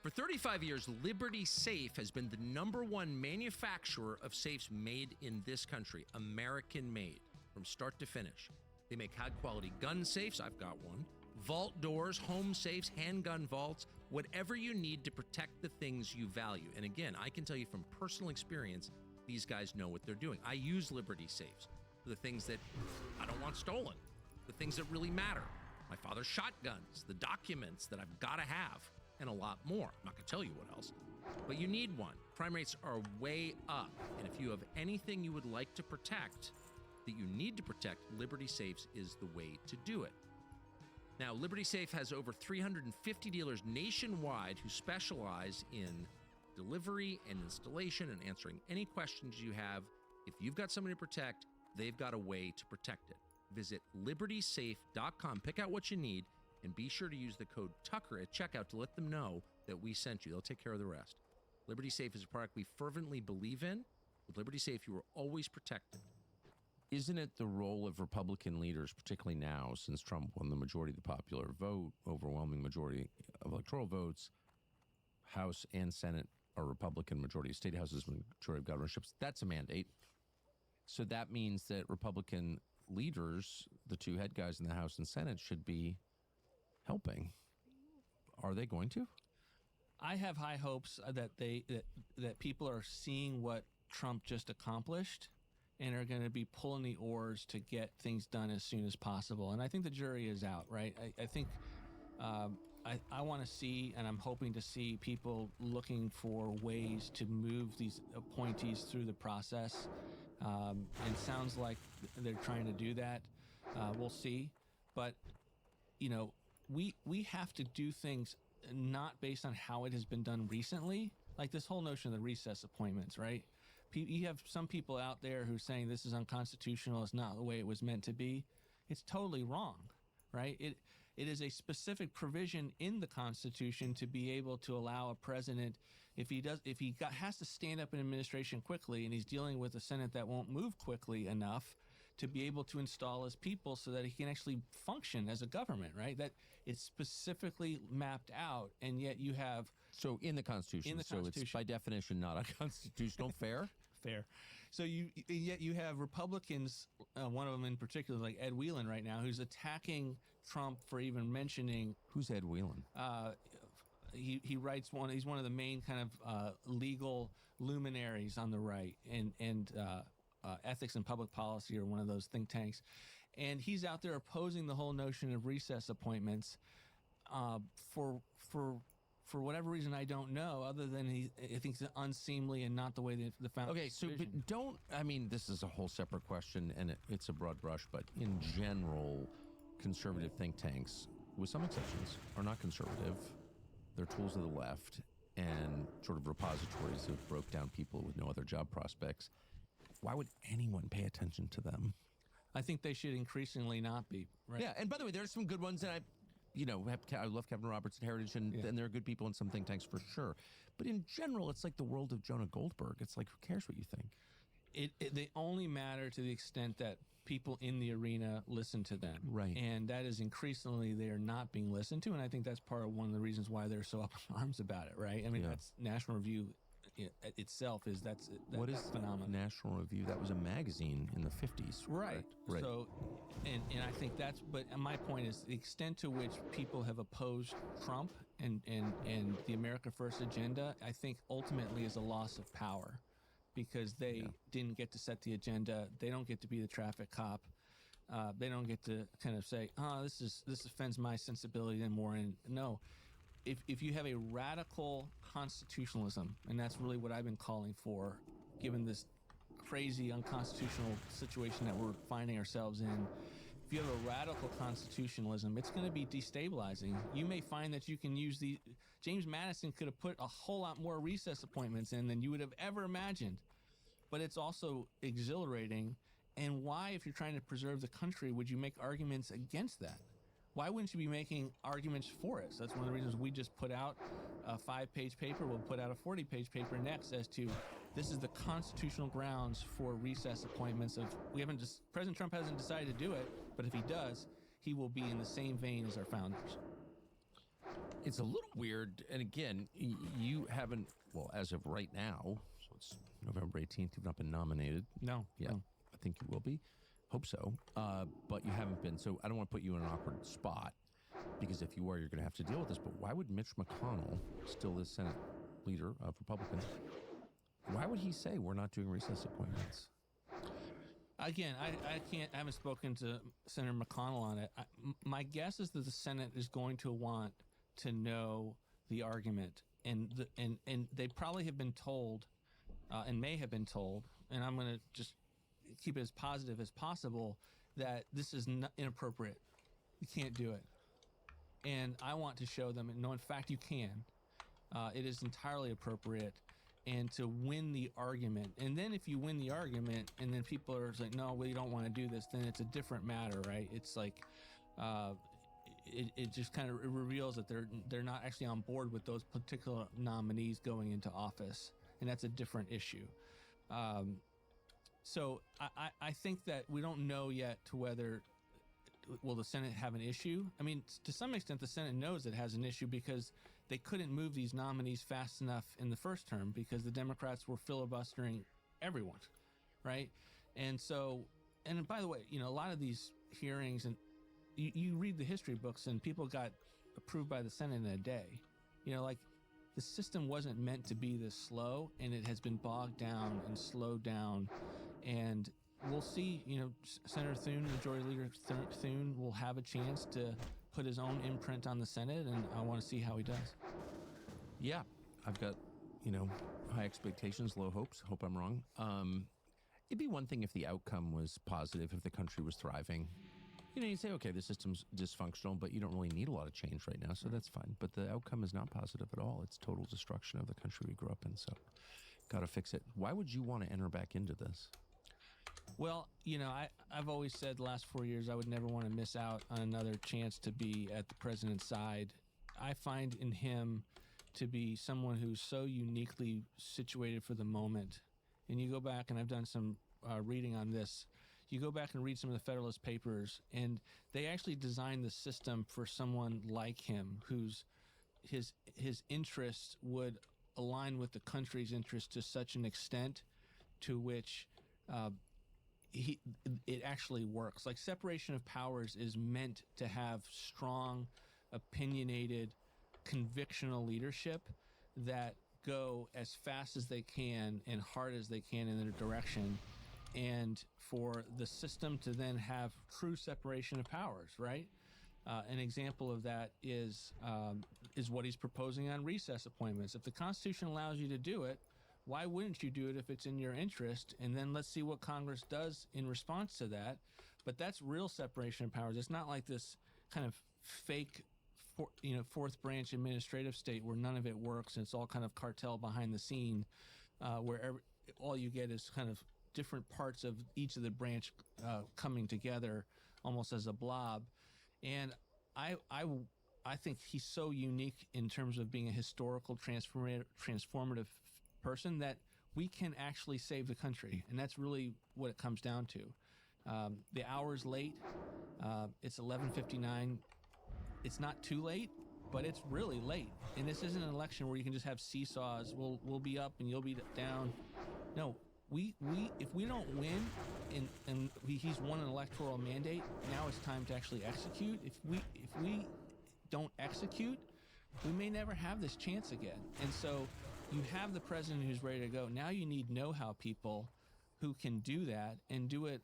For 35 years, Liberty Safe has been the #1 manufacturer of safes made in this country, American made, from start to finish. They make high-quality gun safes. I've got one. Vault doors, home safes, handgun vaults, whatever you need to protect the things you value. And again, I can tell you from personal experience, these guys know what they're doing. I use Liberty Safes for the things that I don't want stolen, the things that really matter. my father's shotguns, the documents that I've got to have, and a lot more. I'm not going to tell you what else. But you need one. Crime rates are way up. And if you have anything you would like to protect, that you need to protect, Liberty Safes is the way to do it. Now, Liberty Safe has over 350 dealers nationwide who specialize in delivery and installation and answering any questions you have. If you've got somebody to protect, they've got a way to protect it. Visit libertysafe.com, pick out what you need, and be sure to use the code Tucker at checkout to let them know that we sent you. They'll take care of the rest. Liberty Safe is a product we fervently believe in. With Liberty Safe, you are always protected. Isn't it the role of Republican leaders, particularly now, since Trump won the majority of the popular vote, overwhelming majority of electoral votes, House and Senate are Republican, majority of state houses, majority of governorships? That's a mandate. So that means that Republican leaders, the two head guys in the House and Senate, should be helping. Are they going to? I have high hopes that people are seeing what Trump just accomplished and are going to be pulling the oars to get things done as soon as possible. And I think the jury is out, right? I think I want to see, and I'm hoping to see, people looking for ways to move these appointees through the process. And sounds like they're trying to do that. We'll see. But, you know, we have to do things not based on how it has been done recently. Like this whole notion of the recess appointments, right? You have some people out there who are saying this is unconstitutional. It's not the way it was meant to be. It's totally wrong, right? It is a specific provision in the Constitution to be able to allow a president, if he has to stand up an administration quickly and he's dealing with a Senate that won't move quickly enough, to be able to install his people so that he can actually function as a government, right? That it's specifically mapped out, and yet you have... So in the Constitution. So it's by definition not unconstitutional. Fair? Fair. So yet you have Republicans, one of them in particular, like Ed Whelan right now, who's attacking Trump for even mentioning... Who's Ed Whelan? He writes he's one of the main kind of legal luminaries on the right, and ethics and public policy are one of those think tanks. And he's out there opposing the whole notion of recess appointments for whatever reason I don't know, other than he thinks it's unseemly and not the way the founders. Okay, so but don't, I mean, this is a whole separate question, and it's a broad brush, but in general, conservative think tanks, with some exceptions, are not conservative. They're tools of the left and sort of repositories of broke down people with no other job prospects. Why would anyone pay attention to them? I think they should increasingly not be, right? Yeah, and by the way, there's some good ones that I love Kevin Roberts at Heritage, and there are good people in some think tanks for sure. But in general, it's like the world of Jonah Goldberg. It's like, who cares what you think? They only matter to the extent that people in the arena listen to them. Right. And that is increasingly they're not being listened to, and I think that's part of one of the reasons why they're so up in arms about it, right? I mean, that's National Review itself that's what is phenomenon. National Review? That was a magazine in the 50s. Right. Right. So, and I think but my point is the extent to which people have opposed Trump and the America First agenda, I think ultimately is a loss of power, because they didn't get to set the agenda. They don't get to be the traffic cop. They don't get to kind of say, this offends my sensibility anymore. And no, if you have a radical constitutionalism, and that's really what I've been calling for, given this crazy unconstitutional situation that we're finding ourselves in, if you have a radical constitutionalism, it's going to be destabilizing. You may find that you can use James Madison could have put a whole lot more recess appointments in than you would have ever imagined. But it's also exhilarating. And why, if you're trying to preserve the country, would you make arguments against that? Why wouldn't you be making arguments for it? So that's one of the reasons we just put out a 5-page paper. We'll put out a 40-page paper next as to this is the constitutional grounds for recess appointments. President Trump hasn't decided to do it, but if he does, he will be in the same vein as our founders. It's a little weird, and again, you haven't, well, as of right now, so it's November 18th, you've not been nominated. No. Yeah, No. I think you will be. Hope so. But you haven't been, so I don't want to put you in an awkward spot, because if you are, you're going to have to deal with this. But why would Mitch McConnell, still the Senate leader of Republicans, why would he say we're not doing recess appointments? Again, I haven't spoken to Senator McConnell on it. My guess is that the Senate is going to want to know the argument, and they probably have been told, and may have been told, and I'm going to just keep it as positive as possible, that this is inappropriate. You can't do it. And I want to show them, no, in fact, you can. It is entirely appropriate. And to win the argument. And then if you win the argument and then people are like, no, we don't want to do this, then it's a different matter, right? It's like, it just kind of reveals that they're not actually on board with those particular nominees going into office. And that's a different issue. So I think that we don't know yet to whether, will the Senate have an issue? I mean, to some extent, the Senate knows it has an issue because they couldn't move these nominees fast enough in the first term because the Democrats were filibustering everyone, right? And so, and by the way, a lot of these hearings, and you read the history books, and people got approved by the Senate in a day. Like the system wasn't meant to be this slow, and it has been bogged down and slowed down. And we'll see, Senator Thune, Majority Leader Thune, will have a chance to put his own imprint on the Senate, and I want to see how he does. Yeah, I've got, high expectations, low hopes. Hope I'm wrong. It'd be one thing if the outcome was positive, if the country was thriving. You say, okay, the system's dysfunctional, but you don't really need a lot of change right now, so that's fine. But the outcome is not positive at all. It's total destruction of the country we grew up in, so got to fix it. Why would you want to enter back into this? Well, I've always said the last 4 years I would never want to miss out on another chance to be at the president's side. I find in him to be someone who's so uniquely situated for the moment. And you go back, and I've done some reading on this, you go back and read some of the Federalist Papers, and they actually designed the system for someone like him, whose his interests would align with the country's interests to such an extent to which it actually works. Like separation of powers is meant to have strong, opinionated, convictional leadership that go as fast as they can and hard as they can in their direction, and for the system to then have true separation of powers, right? An example of that is what he's proposing on recess appointments. If the Constitution allows you to do it, why wouldn't you do it if it's in your interest? And then let's see what Congress does in response to that. But that's real separation of powers. It's not like this kind of fake, fourth branch administrative state where none of it works and it's all kind of cartel behind the scene, where all you get is kind of different parts of each of the branch coming together almost as a blob. And I think he's so unique in terms of being a historical transformative person that we can actually save the country, and that's really what it comes down to. The hour's late. It's 11:59. It's not too late, but it's really late. And this isn't an election where you can just have seesaws. We'll be up and you'll be down. No, if we don't win and he's won an electoral mandate, now it's time to actually execute. If we don't execute, we may never have this chance again. And so you have the president who's ready to go. Now you need know-how people who can do that and do it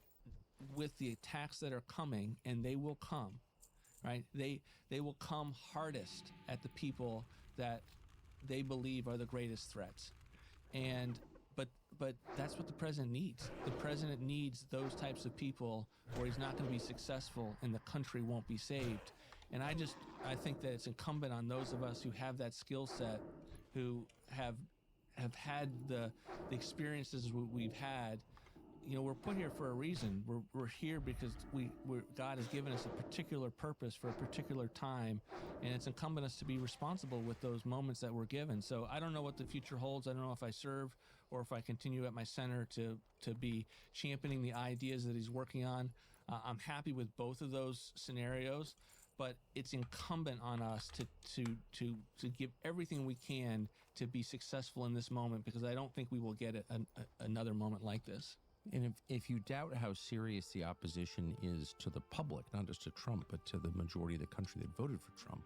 with the attacks that are coming, and they will come, right? They will come hardest at the people that they believe are the greatest threats. And but that's what the president needs. The president needs those types of people, or he's not going to be successful and the country won't be saved. And I think that it's incumbent on those of us who have that skill set, who have had the experiences we've had. We're put here for a reason. We're here because God has given us a particular purpose for a particular time, and it's incumbent on us to be responsible with those moments that we're given. So I don't know what the future holds. I don't know if I serve or if I continue at my center to be championing the ideas that he's working on. I'm happy with both of those scenarios, but it's incumbent on us to give everything we can to be successful in this moment, because I don't think we will get another moment like this. And if you doubt how serious the opposition is to the public, not just to Trump, but to the majority of the country that voted for Trump,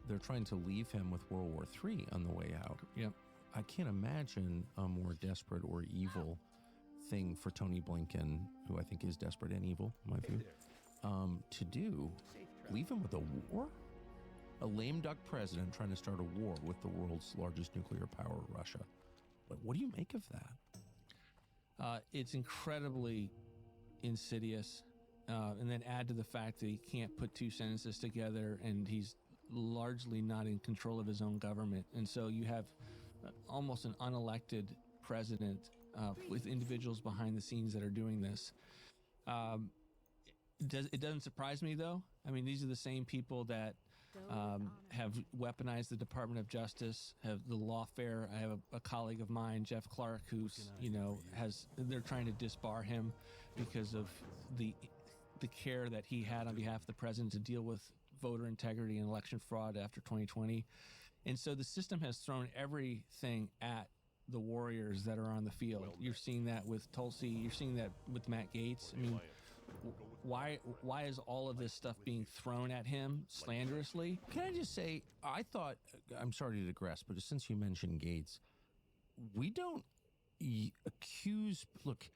they're trying to leave him with World War III on the way out. Yep. I can't imagine a more desperate or evil thing for Tony Blinken, who I think is desperate and evil, in my view, to do. Leave him with a war? A lame duck president trying to start a war with the world's largest nuclear power, Russia. But what do you make of that? It's incredibly insidious. And then add to the fact that he can't put two sentences together, and he's largely not in control of his own government. And so you have almost an unelected president with individuals behind the scenes that are doing this. It doesn't surprise me, though. I mean, these are the same people that have weaponized the Department of Justice, have the lawfare. I have a colleague of mine, Jeff Clark, who's, they're trying to disbar him because of the care that he had on behalf of the president to deal with voter integrity and election fraud after 2020. And so the system has thrown everything at the warriors that are on the field. You're seeing that with Tulsi. You're seeing that with Matt Gaetz. I mean, why is all of this stuff being thrown at him slanderously? Can I just say, I thought, I'm sorry to digress, but since you mentioned Gaetz, we don't accuse, look,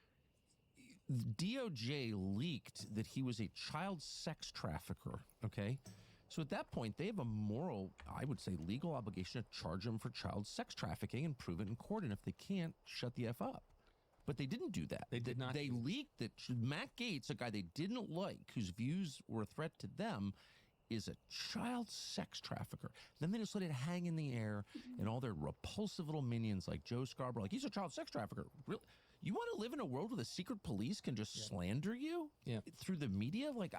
DOJ leaked that he was a child sex trafficker, okay? So at that point, they have a moral, I would say, legal obligation to charge him for child sex trafficking and prove it in court. And if they can't, shut the F up. But they didn't do that. They did not. They leaked that Matt Gaetz, a guy they didn't like, whose views were a threat to them, is a child sex trafficker. Then they just let it hang in the air, and all their repulsive little minions like Joe Scarborough, like, he's a child sex trafficker. Really? You want to live in a world where the secret police can just slander you through the media? Like,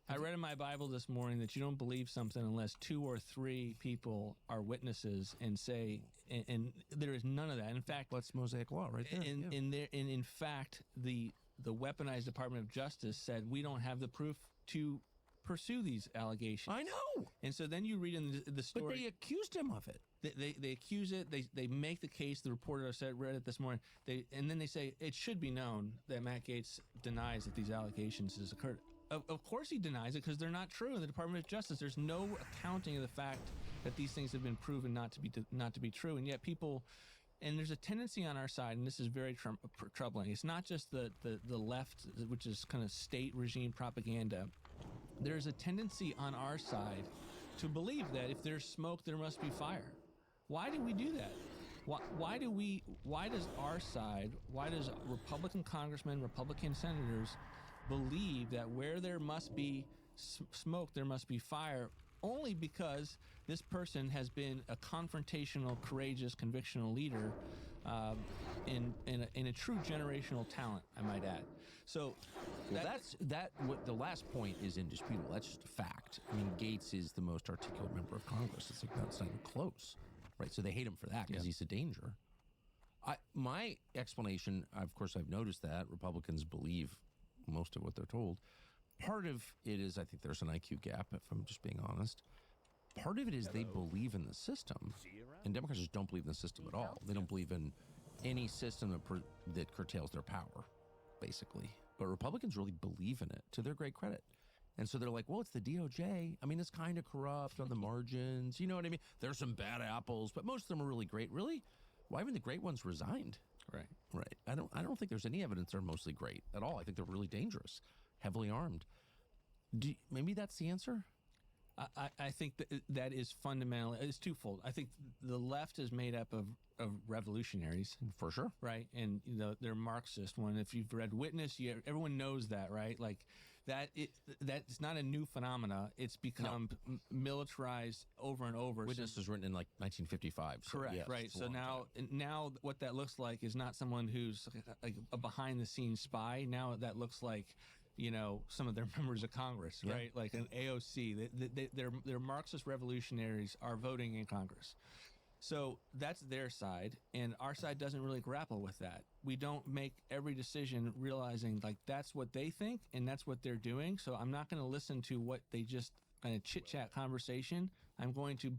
I read in my Bible this morning that you don't believe something unless 2 or 3 people are witnesses and say, and there is none of that. In fact, that's Mosaic law right there. In fact, the weaponized Department of Justice said we don't have the proof to pursue these allegations. I know. And so then you read in the story. But they accused him of it. They accuse it. They make the case. The reporter read it this morning. And then they say it should be known that Matt Gaetz denies that these allegations has occurred. Of course he denies it because they're not true in the Department of Justice. There's no accounting of the fact that these things have been proven not to be true. And yet people, and there's a tendency on our side, and this is very troubling. It's not just the left, which is kind of state regime propaganda. There's a tendency on our side to believe that if there's smoke, there must be fire. Why do we do that? Why does our side, why does Republican congressmen, Republican senators believe that where there must be smoke, there must be fire, only because this person has been a confrontational, courageous, convictional leader in a true generational talent, I might add. So what the last point is indisputable. That's just a fact. I mean, Gaetz is the most articulate member of Congress. It's like that's not even close, right? So they hate him for that because he's a danger. My explanation, of course, I've noticed that Republicans believe most of what they're told. Part of it is, I think there's an IQ gap, if I'm just being honest. Part of it is they believe in the system, and Democrats just don't believe in the system at all. They don't believe in any system that curtails their power, basically. But Republicans really believe in it, to their great credit. And so they're like, well, it's the DOJ. I mean, it's kind of corrupt on the margins. You know what I mean? There's some bad apples, but most of them are really great. Really? Why haven't the great ones resigned? Right. I don't think there's any evidence they're mostly great at all. I think they're really dangerous, heavily armed. Maybe that's the answer? I think that is fundamental. It's twofold. I think the left is made up of revolutionaries. For sure. Right. And they're Marxist. If you've read Witness, everyone knows that, right? Like that's not a new phenomena. It's become militarized over and over. Witness was written in like 1955. So correct. yes, right. So now what that looks like is not someone who's like a behind the scenes spy. Now that looks like, some of their members of Congress, right? Like an AOC. They're Marxist revolutionaries are voting in Congress. So that's their side, and our side doesn't really grapple with that. We don't make every decision realizing like that's what they think and that's what they're doing. So I'm not going to listen to what they just kind of chit-chat conversation. I'm going to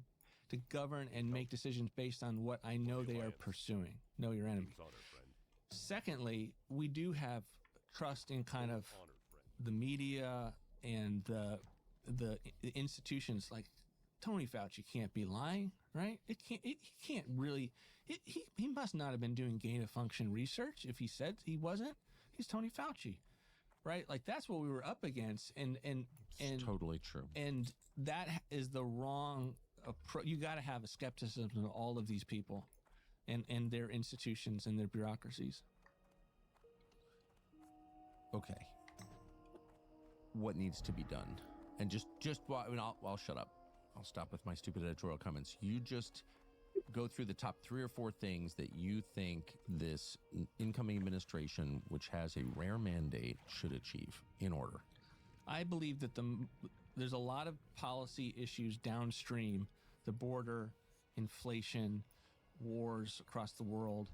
govern and make decisions based on what I know they are pursuing. Know your enemy. Secondly, we do have trust in kind of the media and the institutions like Tony Fauci can't be lying, right? He can't really. He must not have been doing gain of function research if he said he wasn't. He's Tony Fauci, right? Like that's what we were up against, and It's totally true. And that is the wrong approach. You got to have a skepticism of all of these people, and their institutions and their bureaucracies. Okay. What needs to be done? And just I mean, I'll shut up. I'll stop with my stupid editorial comments. You just go through the top 3 or 4 things that you think this incoming administration, which has a rare mandate, should achieve in order. I believe that there's a lot of policy issues downstream, the border, inflation, wars across the world.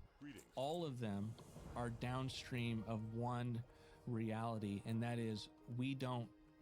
All of them are downstream of one reality, and that is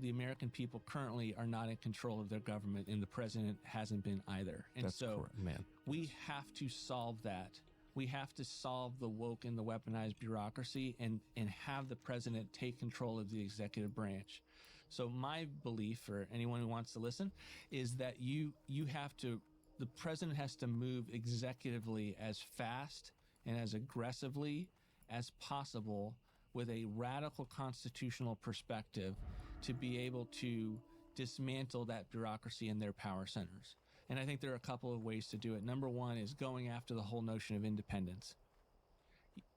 the American people currently are not in control of their government, and the president hasn't been either. And That's so correct, man. we have to solve that. We have to solve the woke and the weaponized bureaucracy and have the president take control of the executive branch. So my belief, for anyone who wants to listen, is that the president has to move executively as fast and as aggressively as possible with a radical constitutional perspective to be able to dismantle that bureaucracy and their power centers. And I think there are a couple of ways to do it. Number one is going after the whole notion of independence.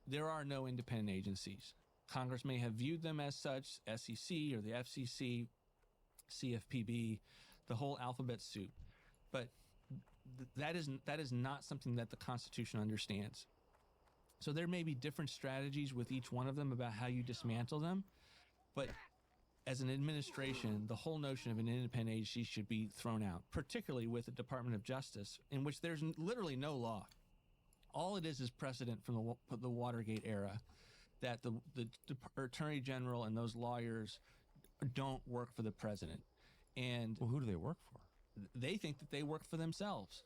There are no independent agencies. Congress may have viewed them as such, SEC or the FCC, CFPB, the whole alphabet soup. But that is not something that the Constitution understands. So there may be different strategies with each one of them about how you dismantle them, but as an administration, the whole notion of an independent agency should be thrown out, particularly with the Department of Justice, in which there's literally no law. All it is precedent from the Watergate era, that the Attorney General and those lawyers don't work for the president. And Well, who do they work for? they think that they work for themselves.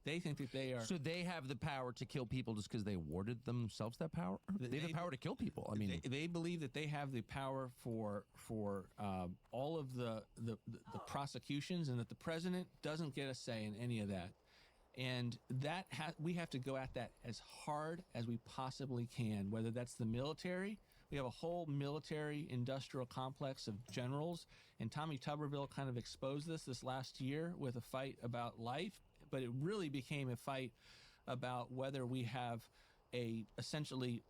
They think that they are. So they have the power to kill people just because they awarded themselves that power? They have the power to kill people. I mean, they believe that they have the power for all of the prosecutions, and that the president doesn't get a say in any of that. And that we have to go at that as hard as we possibly can, whether that's the military. We have a whole military industrial complex of generals, and Tommy Tuberville kind of exposed this last year with a fight about life, but it really became a fight about whether we have essentially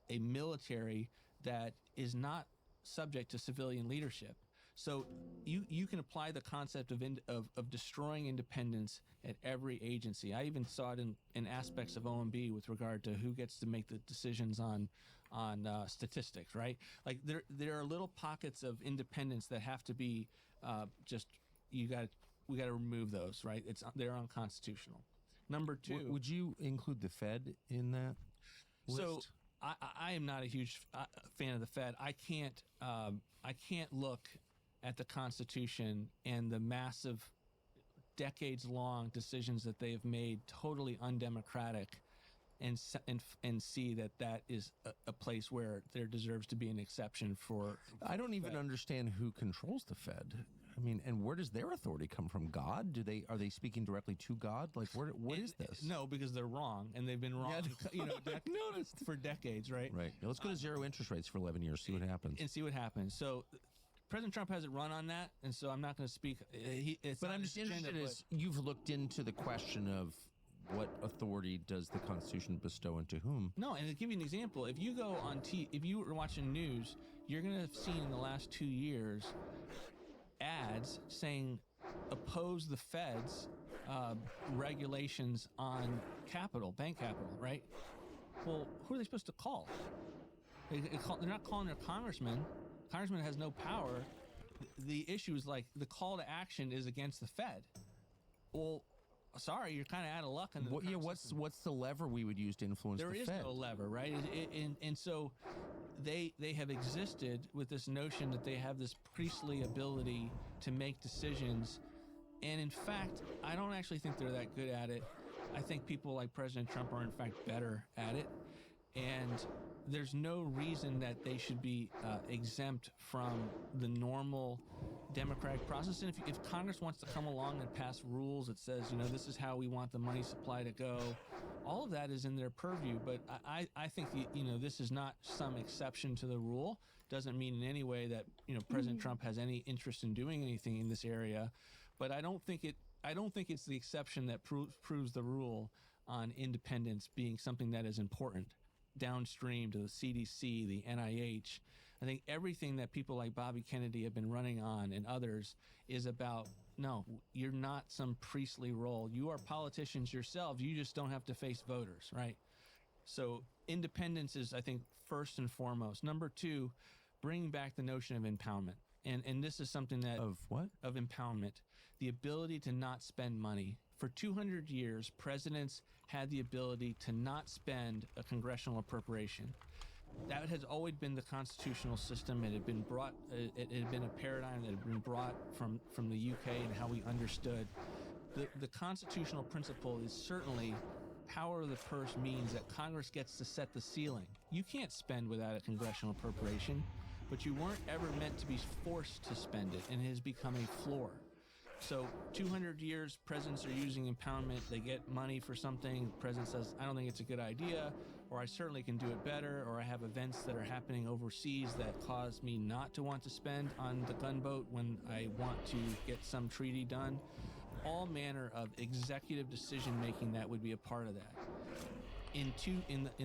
a military that is not subject to civilian leadership. So you can apply the concept of destroying independence at every agency. I even saw it in aspects of OMB with regard to who gets to make the decisions on statistics, right? Like there are little pockets of independence that have to be we got to remove those, right? They're unconstitutional. Number two, would you include the Fed in that list? So I am not a huge fan of the Fed. I can't look at the Constitution and the massive decades-long decisions that they have made totally undemocratic and see that is a place where there deserves to be an exception for I don't even understand who controls the Fed. I mean, and where does their authority come from? God? Are they speaking directly to God? Like, what is this? No, because they're wrong, and they've been wrong, for decades, right? Right. Now let's go to zero interest rates for 11 years, see what happens. And see what happens. So President Trump hasn't run on that, and so I'm not going to speak. But I'm just interested as you've looked into the question of what authority does the Constitution bestow into whom? No, and to give you an example, if you go on if you were watching news, you're going to have seen in the last 2 years ads saying oppose the Fed's regulations on bank capital, right? Well, who are they supposed to call? They're not calling their congressman. Congressman has no power. The issue is like the call to action is against the Fed. Well, sorry, you're kind of out of luck. What's the lever we would use to influence the Fed? There is no lever, right? And so they have existed with this notion that they have this priestly ability to make decisions. And in fact, I don't actually think they're that good at it. I think people like President Trump are in fact better at it. And there's no reason that they should be exempt from the normal democratic process. And if Congress wants to come along and pass rules that says, this is how we want the money supply to go, all of that is in their purview. But I think, this is not some exception to the rule. Doesn't mean in any way that, President Trump has any interest in doing anything in this area. But I don't think it's the exception that proves the rule on independence being something that is important downstream to the CDC, the NIH. I think everything that people like Bobby Kennedy have been running on and others is about, no, you're not some priestly role. You are politicians yourselves. You just don't have to face voters, right? So independence is, I think, first and foremost. Number two, bringing back the notion of impoundment. And this is something that... Of what? Of impoundment. The ability to not spend money. For 200 years, presidents had the ability to not spend a congressional appropriation. That has always been the constitutional system. It had been brought. It had been a paradigm that had been brought from the UK and how we understood. The constitutional principle is certainly power of the purse means that Congress gets to set the ceiling. You can't spend without a congressional appropriation, but you weren't ever meant to be forced to spend it, and it has become a floor. So 200 years, presidents are using impoundment. They get money for something. The president says, I don't think it's a good idea, or I certainly can do it better, or I have events that are happening overseas that cause me not to want to spend on the gunboat when I want to get some treaty done. All manner of executive decision-making that would be a part of that. In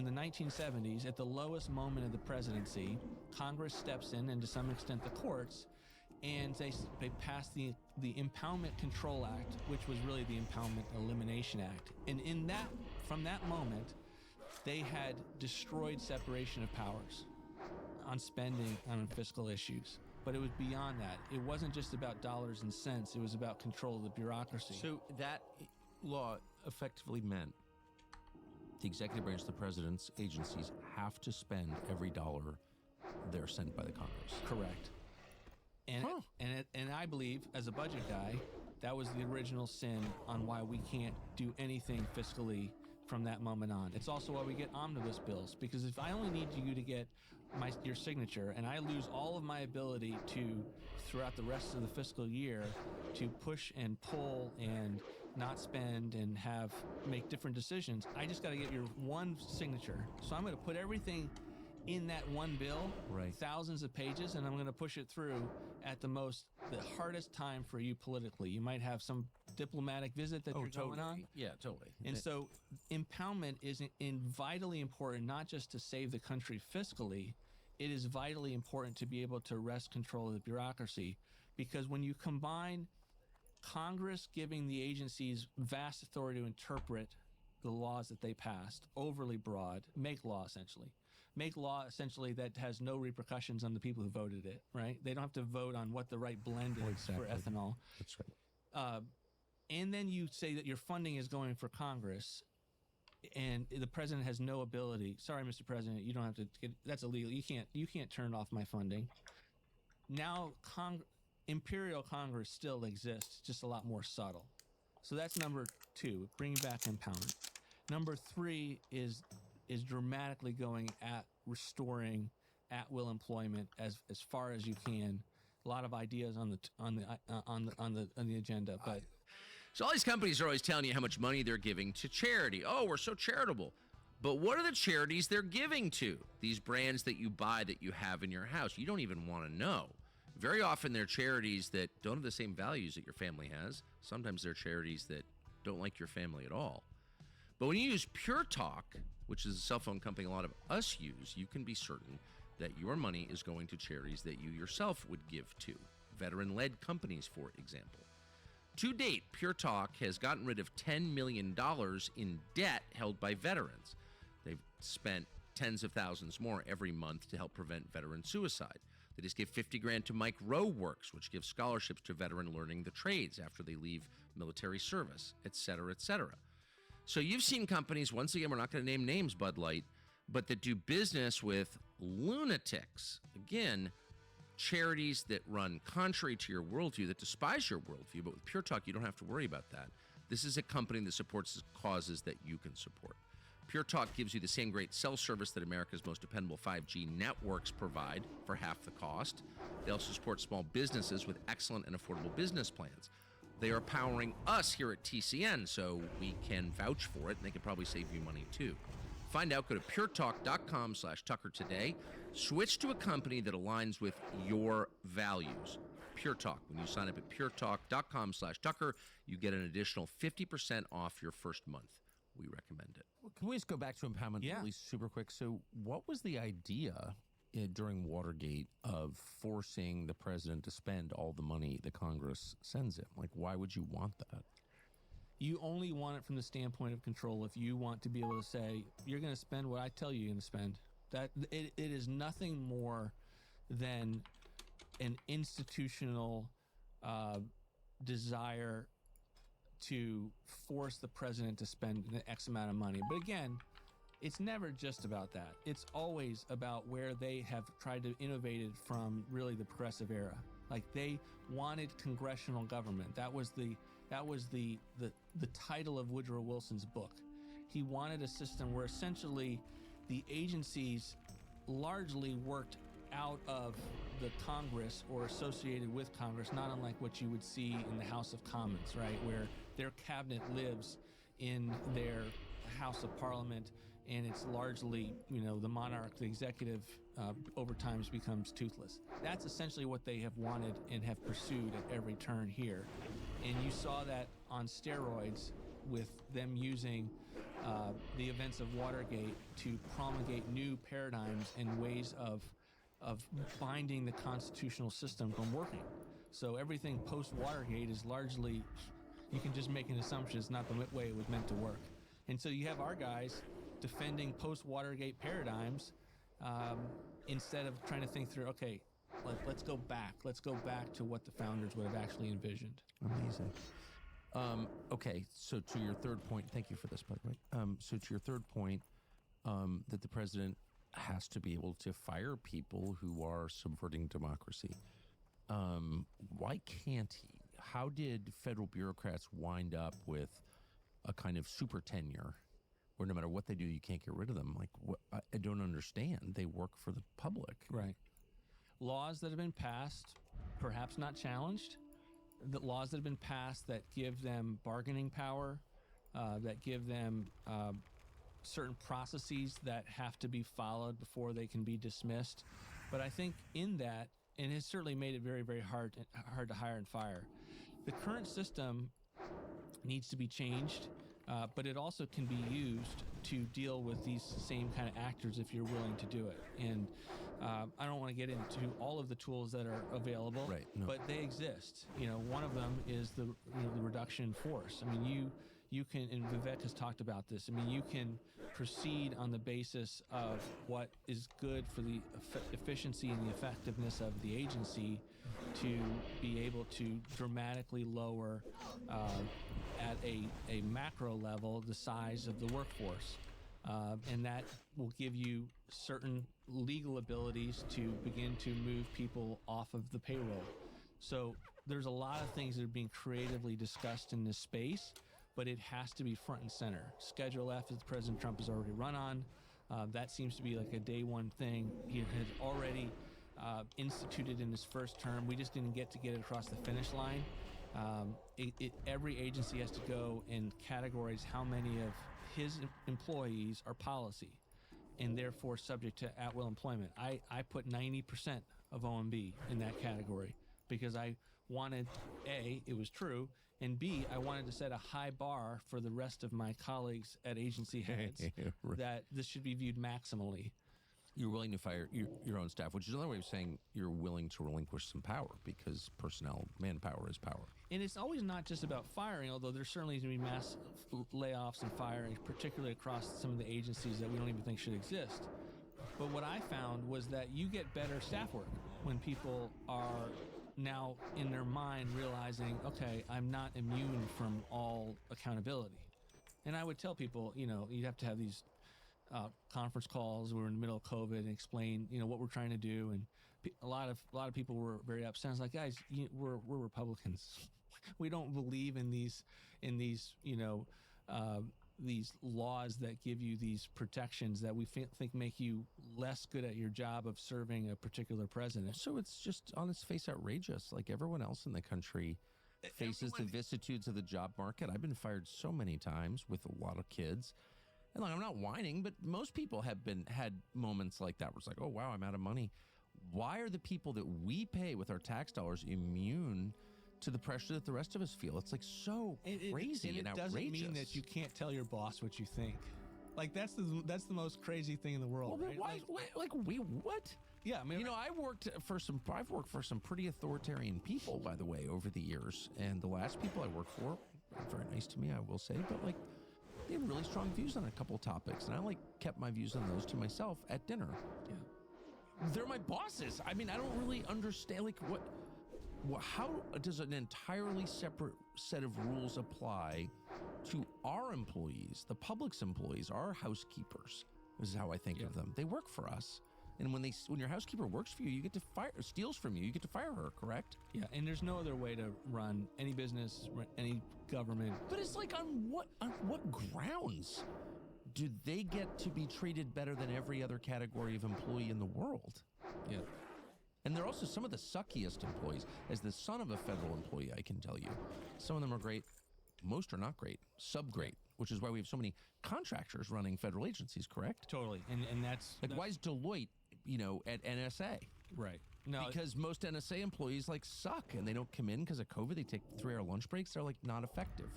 the 1970s, at the lowest moment of the presidency, Congress steps in, and to some extent the courts, and they passed the Impoundment Control Act, which was really the Impoundment Elimination Act. And from that moment, they had destroyed separation of powers on spending, on fiscal issues. But it was beyond that. It wasn't just about dollars and cents. It was about control of the bureaucracy. So that law effectively meant the executive branch, the president's agencies, have to spend every dollar they're sent by the Congress. Correct. And I believe, as a budget guy, that was the original sin on why we can't do anything fiscally from that moment on. It's also why we get omnibus bills, because if I only need you to get your signature and I lose all of my ability to, throughout the rest of the fiscal year, to push and pull and not spend and make different decisions, I just got to get your one signature. So I'm going to put everything in that one bill, right, thousands of pages, and I'm going to push it through at the hardest time for you politically. You might have some diplomatic visit that you're going on. Yeah, totally. And so impoundment is vitally important, not just to save the country fiscally. It is vitally important to be able to wrest control of the bureaucracy, because when you combine Congress giving the agencies vast authority to interpret the laws that they passed, overly broad, make law essentially that has no repercussions on the people who voted it, right? They don't have to vote on what the right blend is for ethanol. That's right. And then you say that your funding is going for Congress, and the president has no ability. Sorry, Mr. President, you don't have to. That's illegal. You can't turn off my funding. Now, Imperial Congress still exists, just a lot more subtle. So that's number two, bringing back impoundment. Number three is dramatically going at restoring at-will employment as far as you can. A lot of ideas on the agenda, but so all these companies are always telling you how much money they're giving to charity. Oh, we're so charitable. But what are the charities they're giving to? These brands that you buy, that you have in your house, you don't even want to know. Very often they're charities that don't have the same values that your family has. Sometimes they're charities that don't like your family at all. But when you use Pure Talk, which is a cell phone company a lot of us use, you can be certain that your money is going to charities that you yourself would give to. Veteran-led companies, for example. To date, Pure Talk has gotten rid of $10 million in debt held by veterans. They've spent tens of thousands more every month to help prevent veteran suicide. They just gave $50,000 to Mike Rowe Works, which gives scholarships to veterans learning the trades after they leave military service, et cetera, et cetera. So you've seen companies, once again, we're not going to name names, Bud Light, but that do business with lunatics. Again, charities that run contrary to your worldview, that despise your worldview. But with Pure Talk, you don't have to worry about that. This is a company that supports causes that you can support. Pure Talk gives you the same great cell service that America's most dependable 5G networks provide for half the cost. They also support small businesses with excellent and affordable business plans. They are powering us here at TCN, so we can vouch for it, and they can probably save you money too. Find out, go to puretalk.com/Tucker today. Switch to a company that aligns with your values. Pure Talk. When you sign up at puretalk.com/Tucker, you get an additional 50% off your first month. We recommend it. Can we just go back to impoundment Yeah. really super quick? So what was the idea during Watergate of forcing the president to spend all the money the Congress sends him? Like, why would you want that? You only want it from the standpoint of control if you want to be able to say, you're going to spend what I tell you you're going to spend. That it is nothing more than an institutional desire to force the president to spend an X amount of money. But again, it's never just about that. It's always about where they have tried to innovate it from really the progressive era. Like they wanted congressional government. That was the title of Woodrow Wilson's book. He wanted a system where essentially the agencies largely worked out of the Congress or associated with Congress, not unlike what you would see in the House of Commons, right? Where their cabinet lives in their House of Parliament, and it's largely, the monarch, the executive, over time becomes toothless. That's essentially what they have wanted and have pursued at every turn here. And you saw that on steroids with them using the events of Watergate to promulgate new paradigms and ways of binding the constitutional system from working. So everything post-Watergate is largely, you can just make an assumption it's not the way it was meant to work. And so you have our guys defending post-Watergate paradigms instead of trying to think through, okay, let's go back. Let's go back to what the founders would have actually envisioned. Amazing. Okay, so to your third point, thank you for this, by the way. So to your third point, that the president has to be able to fire people who are subverting democracy. Why can't he? How did federal bureaucrats wind up with a kind of super tenure where no matter what they do, you can't get rid of them? Like, I don't understand. They work for the public. Right. Laws that have been passed, perhaps not challenged, the laws that have been passed that give them bargaining power, that give them certain processes that have to be followed before they can be dismissed. But I think in that, and it's certainly made it very, very hard to hire and fire. The current system needs to be changed, but it also can be used to deal with these same kind of actors if you're willing to do it. And I don't want to get into all of the tools that are available, Right, no. but they exist. One of them is the reduction in force. I mean, you can, and Vivek has talked about this. I mean, you can proceed on the basis of what is good for the efficiency and the effectiveness of the agency to be able to dramatically lower at a macro level the size of the workforce. And that will give you certain legal abilities to begin to move people off of the payroll. So there's a lot of things that are being creatively discussed in this space, but it has to be front and center. Schedule F, as President Trump has already run on, that seems to be like a day one thing. He has already instituted in his first term. We just didn't get it across the finish line. Every agency has to go and categorize how many of his employees are policy and therefore subject to at-will employment. I put 90% of OMB in that category because I wanted, A, it was true, and B, I wanted to set a high bar for the rest of my colleagues at agency heads Right. that this should be viewed maximally. You're willing to fire your own staff, which is another way of saying you're willing to relinquish some power because manpower is power. And it's always not just about firing, although there certainly is going to be mass layoffs and firing, particularly across some of the agencies that we don't even think should exist. But what I found was that you get better staff work when people are now in their mind realizing, okay, I'm not immune from all accountability. And I would tell people, you'd have to have these conference calls. We're in the middle of COVID and explain, what we're trying to do. And a lot of people were very upset. I was like, guys, we're Republicans. We don't believe in these these laws that give you these protections that we think make you less good at your job of serving a particular president. So it's just on its face outrageous. Like everyone else in the country faces the vicissitudes of the job market. I've been fired so many times with a lot of kids. And like, I'm not whining, but most people have had moments like that where it's like, oh, wow, I'm out of money. Why are the people that we pay with our tax dollars immune to the pressure that the rest of us feel? It's like so crazy and it outrageous. doesn't mean that you can't tell your boss what you think. Like that's the most crazy thing in the world. Well, right? What? Yeah, I mean, I've worked for some pretty authoritarian people, by the way, over the years. And the last people I worked for were very nice to me, I will say, but like they had really strong views on a couple of topics, and I like kept my views on those to myself at dinner. Yeah. They're my bosses. I mean, I don't really understand like how does an entirely separate set of rules apply to our employees, the public's employees, our housekeepers? This is how I think of them. They work for us. And when your housekeeper works for you, you get to steals from you, you get to fire her, correct? Yeah, and there's no other way to run any business, any government. But it's like on what grounds do they get to be treated better than every other category of employee in the world? Yeah. And they're also some of the suckiest employees. As the son of a federal employee, I can tell you, some of them are great. Most are not great, sub-great, which is why we have so many contractors running federal agencies, correct? Totally. And that's... Why is Deloitte, at NSA? Right. No, because most NSA employees suck and they don't come in because of COVID. They take 3-hour lunch breaks. They're not effective.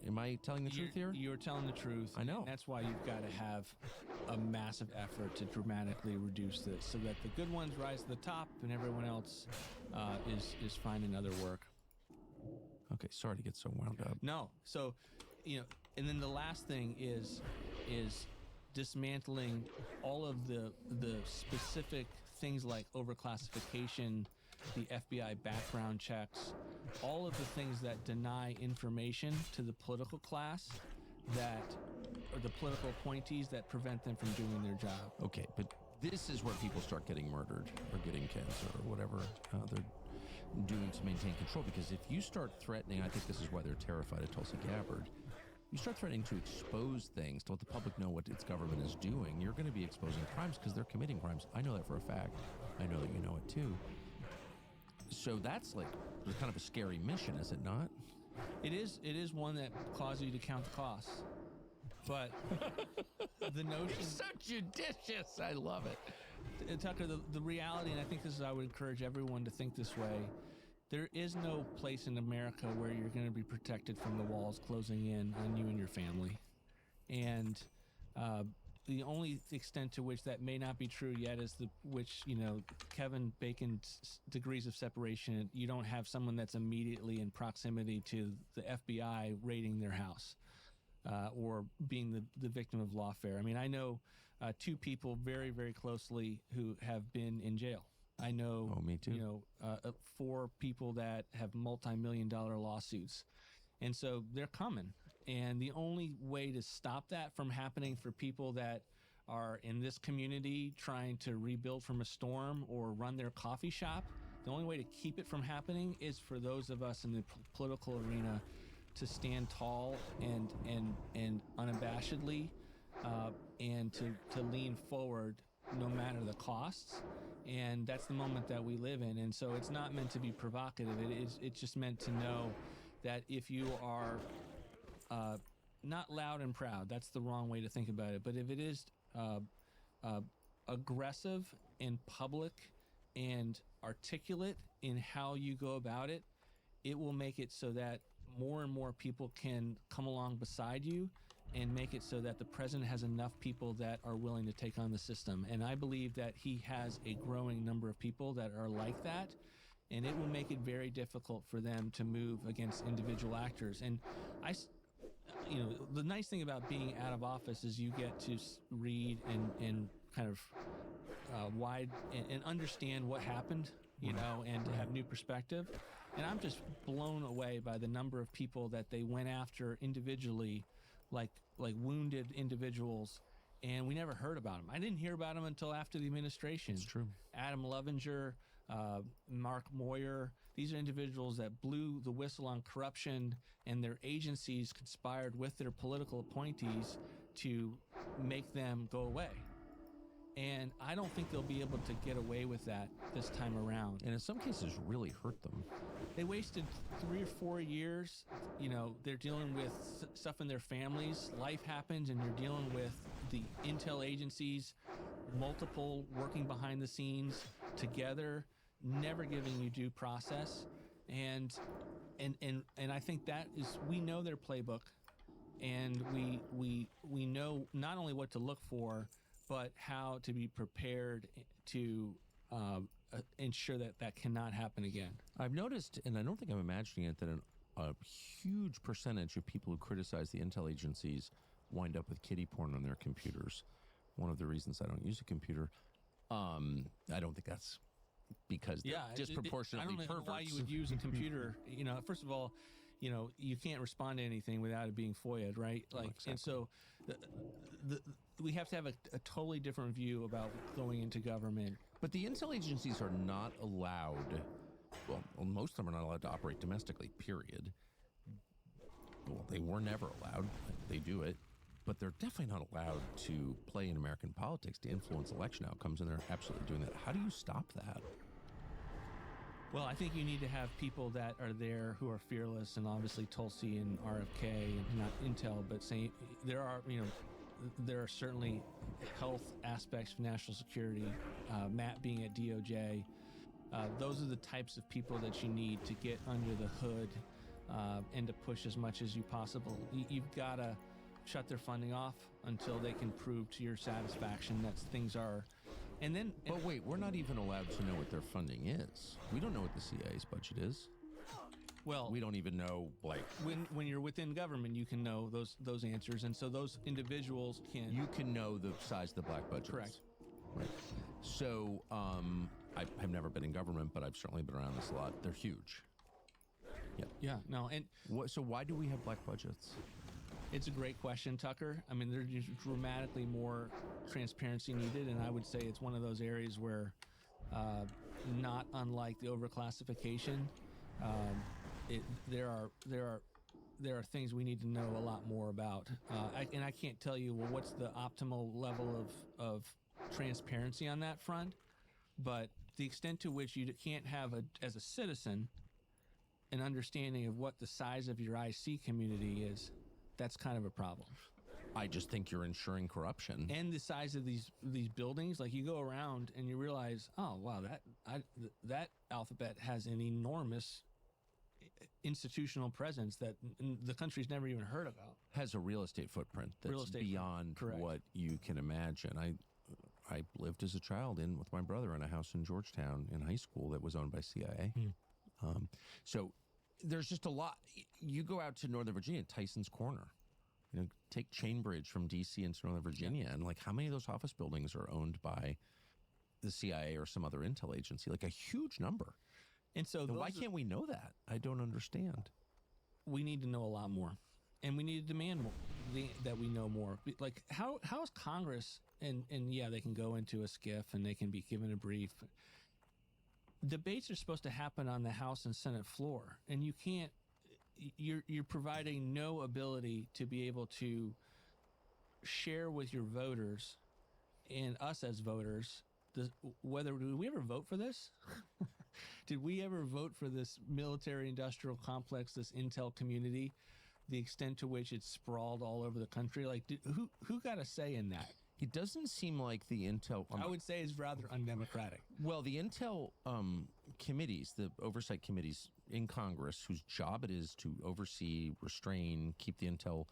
Am I telling the truth here? You're telling the truth. I know. And that's why you've got to have a massive effort to dramatically reduce this so that the good ones rise to the top and everyone else is finding other work. Okay, sorry to get so wound up. No. So, and then the last thing is dismantling all of the specific things like overclassification, the FBI background checks, all of the things that deny information to the political class or the political appointees that prevent them from doing their job. Okay, but this is where people start getting murdered or getting cancer or whatever they're doing to maintain control. Because if you start threatening, I think this is why they're terrified of Tulsi Gabbard, you start threatening to expose things, to let the public know what its government is doing, you're going to be exposing crimes because they're committing crimes. I know that for a fact. I know that you know it too. So that's kind of a scary mission, is it not? It is one that causes you to count the costs. But the notion... You're so judicious. I love it. Tucker, the reality, and I think this is, I would encourage everyone to think this way, there is no place in America where you're going to be protected from the walls closing in on you and your family. And the only extent to which that may not be true yet is Kevin Bacon's degrees of separation. You don't have someone that's immediately in proximity to the FBI raiding their house or being the victim of lawfare. I mean, I know 2 people very, very closely who have been in jail. I know, me too. 4 people that have multi-million-dollar lawsuits. And so they're coming. And the only way to stop that from happening for people that are in this community trying to rebuild from a storm or run their coffee shop, the only way to keep it from happening is for those of us in the political arena to stand tall and unabashedly and to lean forward no matter the costs. And that's the moment that we live in. And so it's not meant to be provocative. It's just meant to know that if you are not loud and proud, that's the wrong way to think about it. But if it is aggressive and public and articulate in how you go about it, it will make it so that more and more people can come along beside you and make it so that the president has enough people that are willing to take on the system. And I believe that he has a growing number of people that are like that, and it will make it very difficult for them to move against individual actors. And the nice thing about being out of office is you get to read and kind of wide and understand what happened, and to have new perspective. And I'm just blown away by the number of people that they went after individually, like wounded individuals, and we never heard about them. I didn't hear about them until after the administration. It's true. Adam Lovinger, Mark Moyer. These are individuals that blew the whistle on corruption, and their agencies conspired with their political appointees to make them go away. And I don't think they'll be able to get away with that this time around. And in some cases, really hurt them. They wasted 3 or 4 years. You know, they're dealing with stuff in their families. Life happens, and you're dealing with the intel agencies, multiple working behind the scenes together, never giving you due process. And I think that is, we know their playbook, and we know not only what to look for, but how to be prepared to ensure that that cannot happen again. I've noticed, and I don't think I'm imagining it, that a huge percentage of people who criticize the intel agencies wind up with kiddie porn on their computers. One of the reasons I don't use a computer. I don't think that's because they're disproportionately I don't know perverts. why you would use a computer. You know, first of all, you know, you can't respond to anything without it being FOIA'd, right? Like, exactly. And so we have to have a totally different view about going into government. But the intel agencies are not allowed, well, most of them are not allowed to operate domestically, period. Well, they were never allowed. They do it. But they're definitely not allowed to play in American politics, to influence election outcomes, and they're absolutely doing that. How do you stop that? Well, I think you need to have people that are there who are fearless, and obviously Tulsi and RFK, and not Intel, but saying there are certainly health aspects of national security, Matt being at DOJ. Those are the types of people that you need to get under the hood and to push as much as you possible. You've got to shut their funding off until they can prove to your satisfaction that things are. But wait, we're not even allowed to know what their funding is. We don't know what the CIA's budget is. Well, we don't even know, like, when you're within government, you can know those answers, and so those individuals can. You can know the size of the black budgets. Correct. Right. So I've never been in government, but I've certainly been around this a lot. They're huge. Yeah. Yeah. No. And so why do we have black budgets? It's a great question, Tucker. I mean, there's dramatically more transparency needed, and I would say it's one of those areas where, not unlike the overclassification, there are things we need to know a lot more about. And I can't tell you, well, what's the optimal level of transparency on that front, but the extent to which you can't have, as a citizen, an understanding of what the size of your IC community is, that's kind of a problem. I just think you're ensuring corruption. And the size of these buildings, like you go around and you realize, oh wow, that alphabet has an enormous institutional presence that the country's never even heard about. Has a real estate footprint that's beyond what you can imagine. I lived as a child with my brother in a house in Georgetown in high school that was owned by CIA. So there's just a lot. You go out to Northern Virginia, Tyson's Corner. You know, take Chainbridge from D.C. into Northern Virginia, and like, how many of those office buildings are owned by the CIA or some other intel agency? Like, a huge number. And so, why can't we know that? I don't understand. We need to know a lot more, and we need to demand more, that we know more. Like, how is Congress? And yeah, they can go into a skiff and they can be given a brief. Debates are supposed to happen on the House and Senate floor, and you can't. You're providing no ability to be able to share with your voters and us as voters did we ever vote for this? Did we ever vote for this military-industrial complex, this intel community, the extent to which it's sprawled all over the country? Like, who got a say in that? It doesn't seem like the intel... I would say it's rather undemocratic. Well, the intel committees, the oversight committees in Congress, whose job it is to oversee, restrain, keep the intel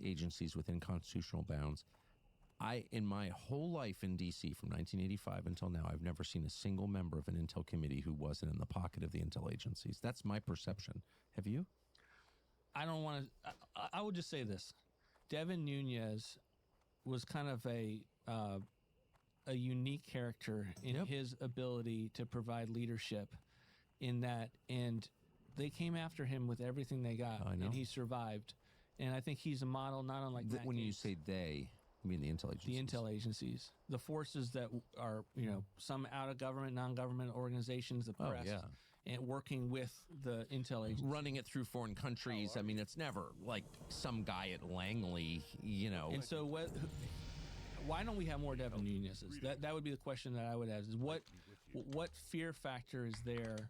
agencies within constitutional bounds, in my whole life in D.C., from 1985 until now, I've never seen a single member of an intel committee who wasn't in the pocket of the intel agencies. That's my perception. Have you? I don't want to... I would just say this. Devin Nunes was kind of a unique character in his ability to provide leadership in that, and they came after him with everything they got, and he survived. And I think he's a model, not unlike Matt When Gaetz. you say they... You mean the intel agencies? The intel agencies, the forces that are, some out of government, non-government organizations, the press, and working with the intel agencies. Running it through foreign countries. I mean, it's never like some guy at Langley, And so why don't we have more Devin Nunez's? That would be the question that I would ask, is what fear factor is there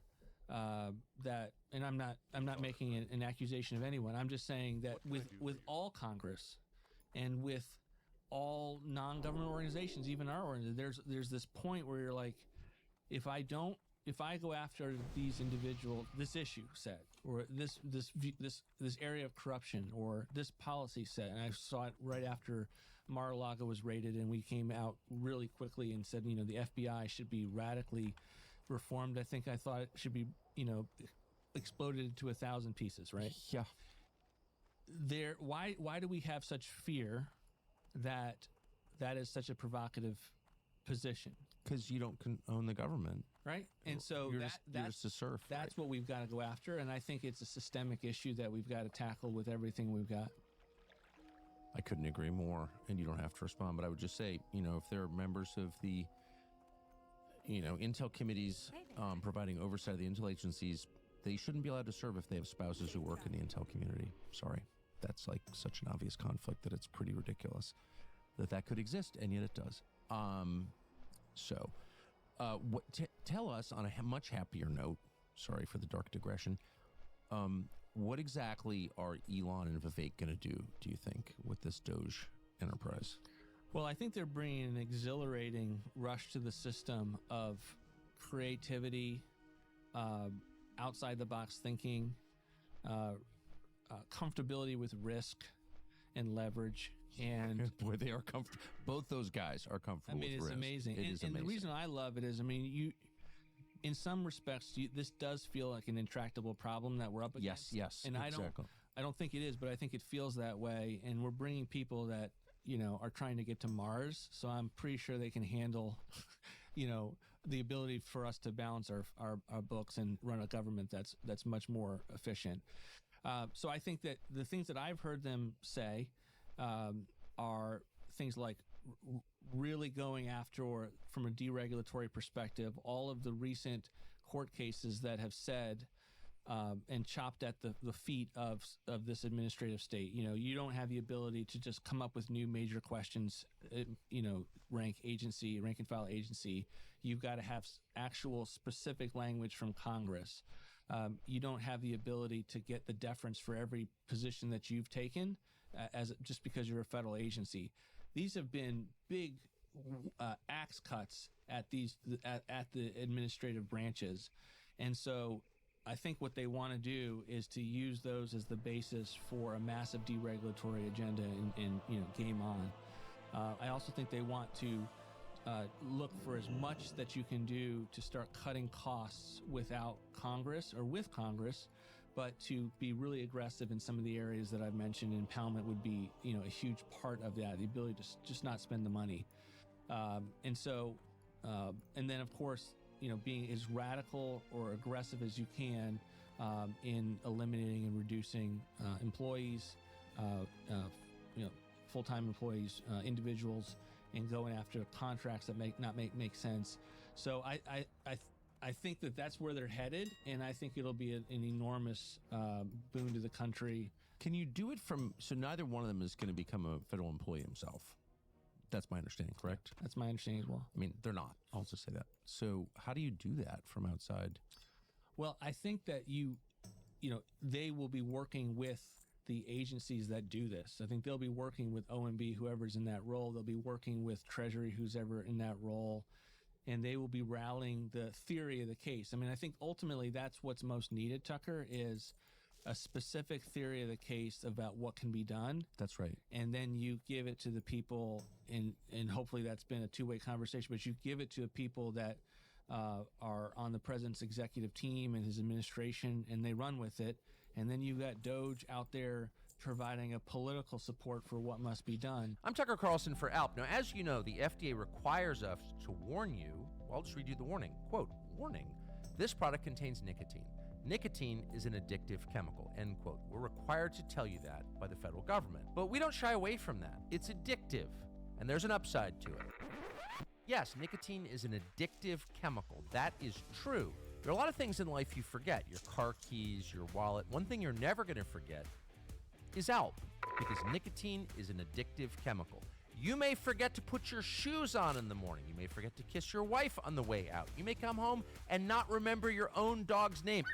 that, and I'm not making an accusation of anyone. I'm just saying that with all Congress and with all non-government organizations, even our organization, there's this point where you're like, if I go after these individuals, this issue set, or this area of corruption, or this policy set, and I saw it right after Mar-a-Lago was raided, and we came out really quickly and said, the FBI should be radically reformed. I thought it should be, exploded into 1,000 pieces, right? Yeah. Why do we have such fear that is such a provocative position? Because you don't own the government, right? And so you're just a serf. That's what we've got to go after, and I think it's a systemic issue that we've got to tackle with everything we've got. I couldn't agree more, and you don't have to respond, but I would just say, if there are members of the, intel committees providing oversight of the intel agencies, they shouldn't be allowed to serve if they have spouses who work in the intel community. Sorry. That's like such an obvious conflict that it's pretty ridiculous that could exist, and yet it does. Tell us on a much happier note, sorry for the dark digression, what exactly are Elon and Vivek going to do you think, with this Doge enterprise? Well, I think they're bringing an exhilarating rush to the system of creativity, outside-the-box thinking, comfortability with risk and leverage. And boy, they are comfortable. Both those guys are comfortable with risk. It's amazing. And the reason I love it is, in some respects, this does feel like an intractable problem that we're up against. Yes, and exactly. I don't think it is, but I think it feels that way. And we're bringing people that, are trying to get to Mars. So I'm pretty sure they can handle, the ability for us to balance our books and run a government that's much more efficient. So I think that the things that I've heard them say are things like really going after, or from a deregulatory perspective, all of the recent court cases that have said and chopped at the feet of this administrative state. You don't have the ability to just come up with new major questions, rank and file agency. You've got to have actual specific language from Congress. You don't have the ability to get the deference for every position that you've taken just because you're a federal agency. These have been big axe cuts at the administrative branches. And so I think what they want to do is to use those as the basis for a massive deregulatory agenda and game on. I also think they want to look for as much that you can do to start cutting costs without Congress, or with Congress, but to be really aggressive in some of the areas that I've mentioned. Impoundment would be, a huge part of that, the ability to just not spend the money. And then of course, being as radical or aggressive as you can in eliminating and reducing employees, full-time employees, individuals, and going after contracts that make sense. So I think that's where they're headed, and I think it'll be an enormous boon to the country. Can you do it so neither one of them is going to become a federal employee himself? That's my understanding, correct? That's my understanding as well. I mean, they're not. I'll just say that. So how do you do that from outside? Well, I think that they will be working with the agencies that do this. I think they'll be working with OMB, whoever's in that role. They'll be working with Treasury, who's ever in that role. And they will be rallying the theory of the case. I mean, I think ultimately that's what's most needed, Tucker, is a specific theory of the case about what can be done. That's right. And then you give it to the people, and hopefully that's been a two-way conversation, but you give it to the people that are on the president's executive team and his administration, and they run with it. And then you've got Doge out there providing a political support for what must be done. I'm Tucker Carlson for ALP. Now, as you know, the FDA requires us to warn you. Well, I'll just read you the warning. Quote, warning, this product contains nicotine. Nicotine is an addictive chemical, end quote. We're required to tell you that by the federal government. But we don't shy away from that. It's addictive. And there's an upside to it. Yes, nicotine is an addictive chemical. That is true. There are a lot of things in life you forget. Your car keys, your wallet. One thing you're never going to forget is ALP, because nicotine is an addictive chemical. You may forget to put your shoes on in the morning. You may forget to kiss your wife on the way out. You may come home and not remember your own dog's name.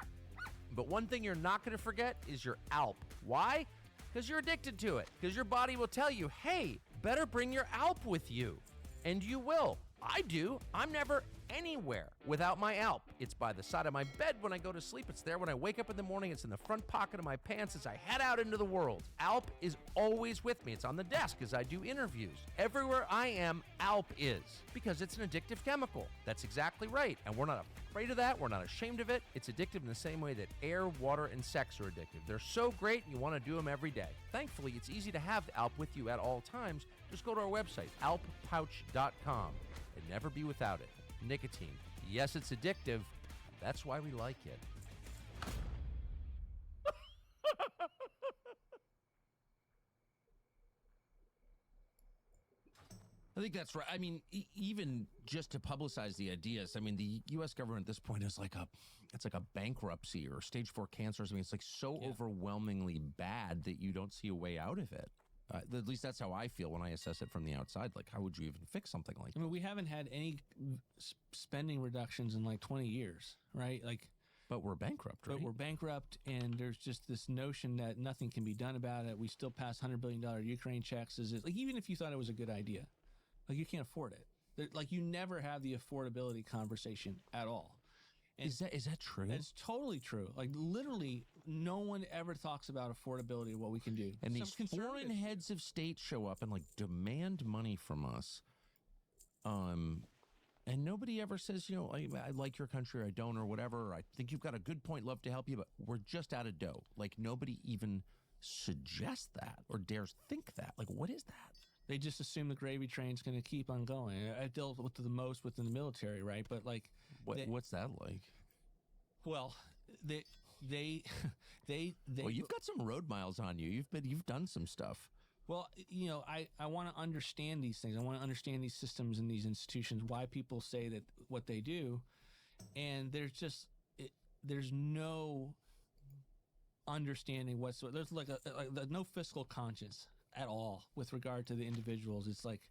But one thing you're not going to forget is your ALP. Why? Because you're addicted to it. Because your body will tell you, hey, better bring your ALP with you. And you will. I do. I'm never anywhere without my ALP. It's by the side of my bed when I go to sleep. It's there when I wake up in the morning. It's in the front pocket of my pants as I head out into the world. ALP is always with me. It's on the desk as I do interviews. Everywhere I am, ALP is, because it's an addictive chemical. That's exactly right. And we're not afraid of that. We're not ashamed of it. It's addictive in the same way that air, water, and sex are addictive. They're so great and you want to do them every day. Thankfully, it's easy to have ALP with you at all times. Just go to our website, alppouch.com, and never be without it. Nicotine. Yes, it's addictive. That's why we like it. I think that's right. I mean, even just to publicize the ideas, I mean, the U.S. government at this point is like it's like a bankruptcy or stage 4 cancer. I mean, it's like so overwhelmingly bad that you don't see a way out of it. At least that's how I feel when I assess it from the outside. Like, how would you even fix something like that? I mean, we haven't had any spending reductions in like 20 years, right? Like, but we're bankrupt, right? But we're bankrupt, and there's just this notion that nothing can be done about it. We still pass $100 billion Ukraine checks. Is it like, even if you thought it was a good idea, like, you can't afford it. Like, you never have the affordability conversation at all. And is that true? It's totally true. Like, literally, no one ever talks about affordability of what we can do. And these foreign heads of state show up and like demand money from us. And nobody ever says, you know, I like your country, or I don't, or whatever. Or I think you've got a good point, love to help you, but we're just out of dough. Like, nobody even suggests that or dares think that. Like, what is that? They just assume the gravy train's going to keep on going. I dealt with the most within the military, right? But like, what's that like? Well, they. Well, you've got some road miles on you. You've done some stuff. Well, you know, I want to understand these things. I want to understand these systems and these institutions, why people say that what they do, and there's no understanding whatsoever. There's like no fiscal conscience at all with regard to the individuals. It's like,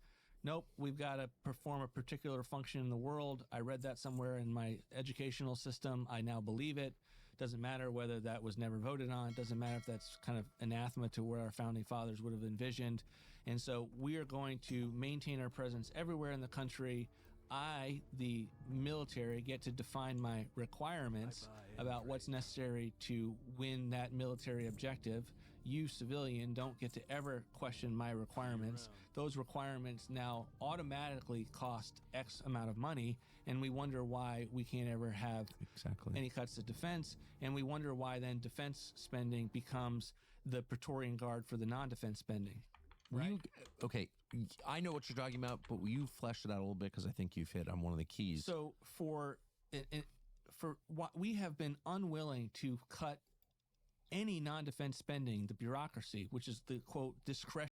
nope, we've got to perform a particular function in the world. I read that somewhere in my educational system. I now believe it. Doesn't matter whether that was never voted on. Doesn't matter if that's kind of anathema to where our founding fathers would have envisioned. And so we are going to maintain our presence everywhere in the country. I, the military, get to define my requirements about what's necessary to win that military objective. You, civilian, don't get to ever question my requirements. Those requirements now automatically cost X amount of money, and we wonder why we can't ever have any cuts to defense, and we wonder why then defense spending becomes the Praetorian Guard for the non-defense spending. Right? Okay, I know what you're talking about, but will you flesh it out a little bit, because I think you've hit on one of the keys. So for what we have been unwilling to cut any non-defense spending, the bureaucracy, which is the, quote, discretion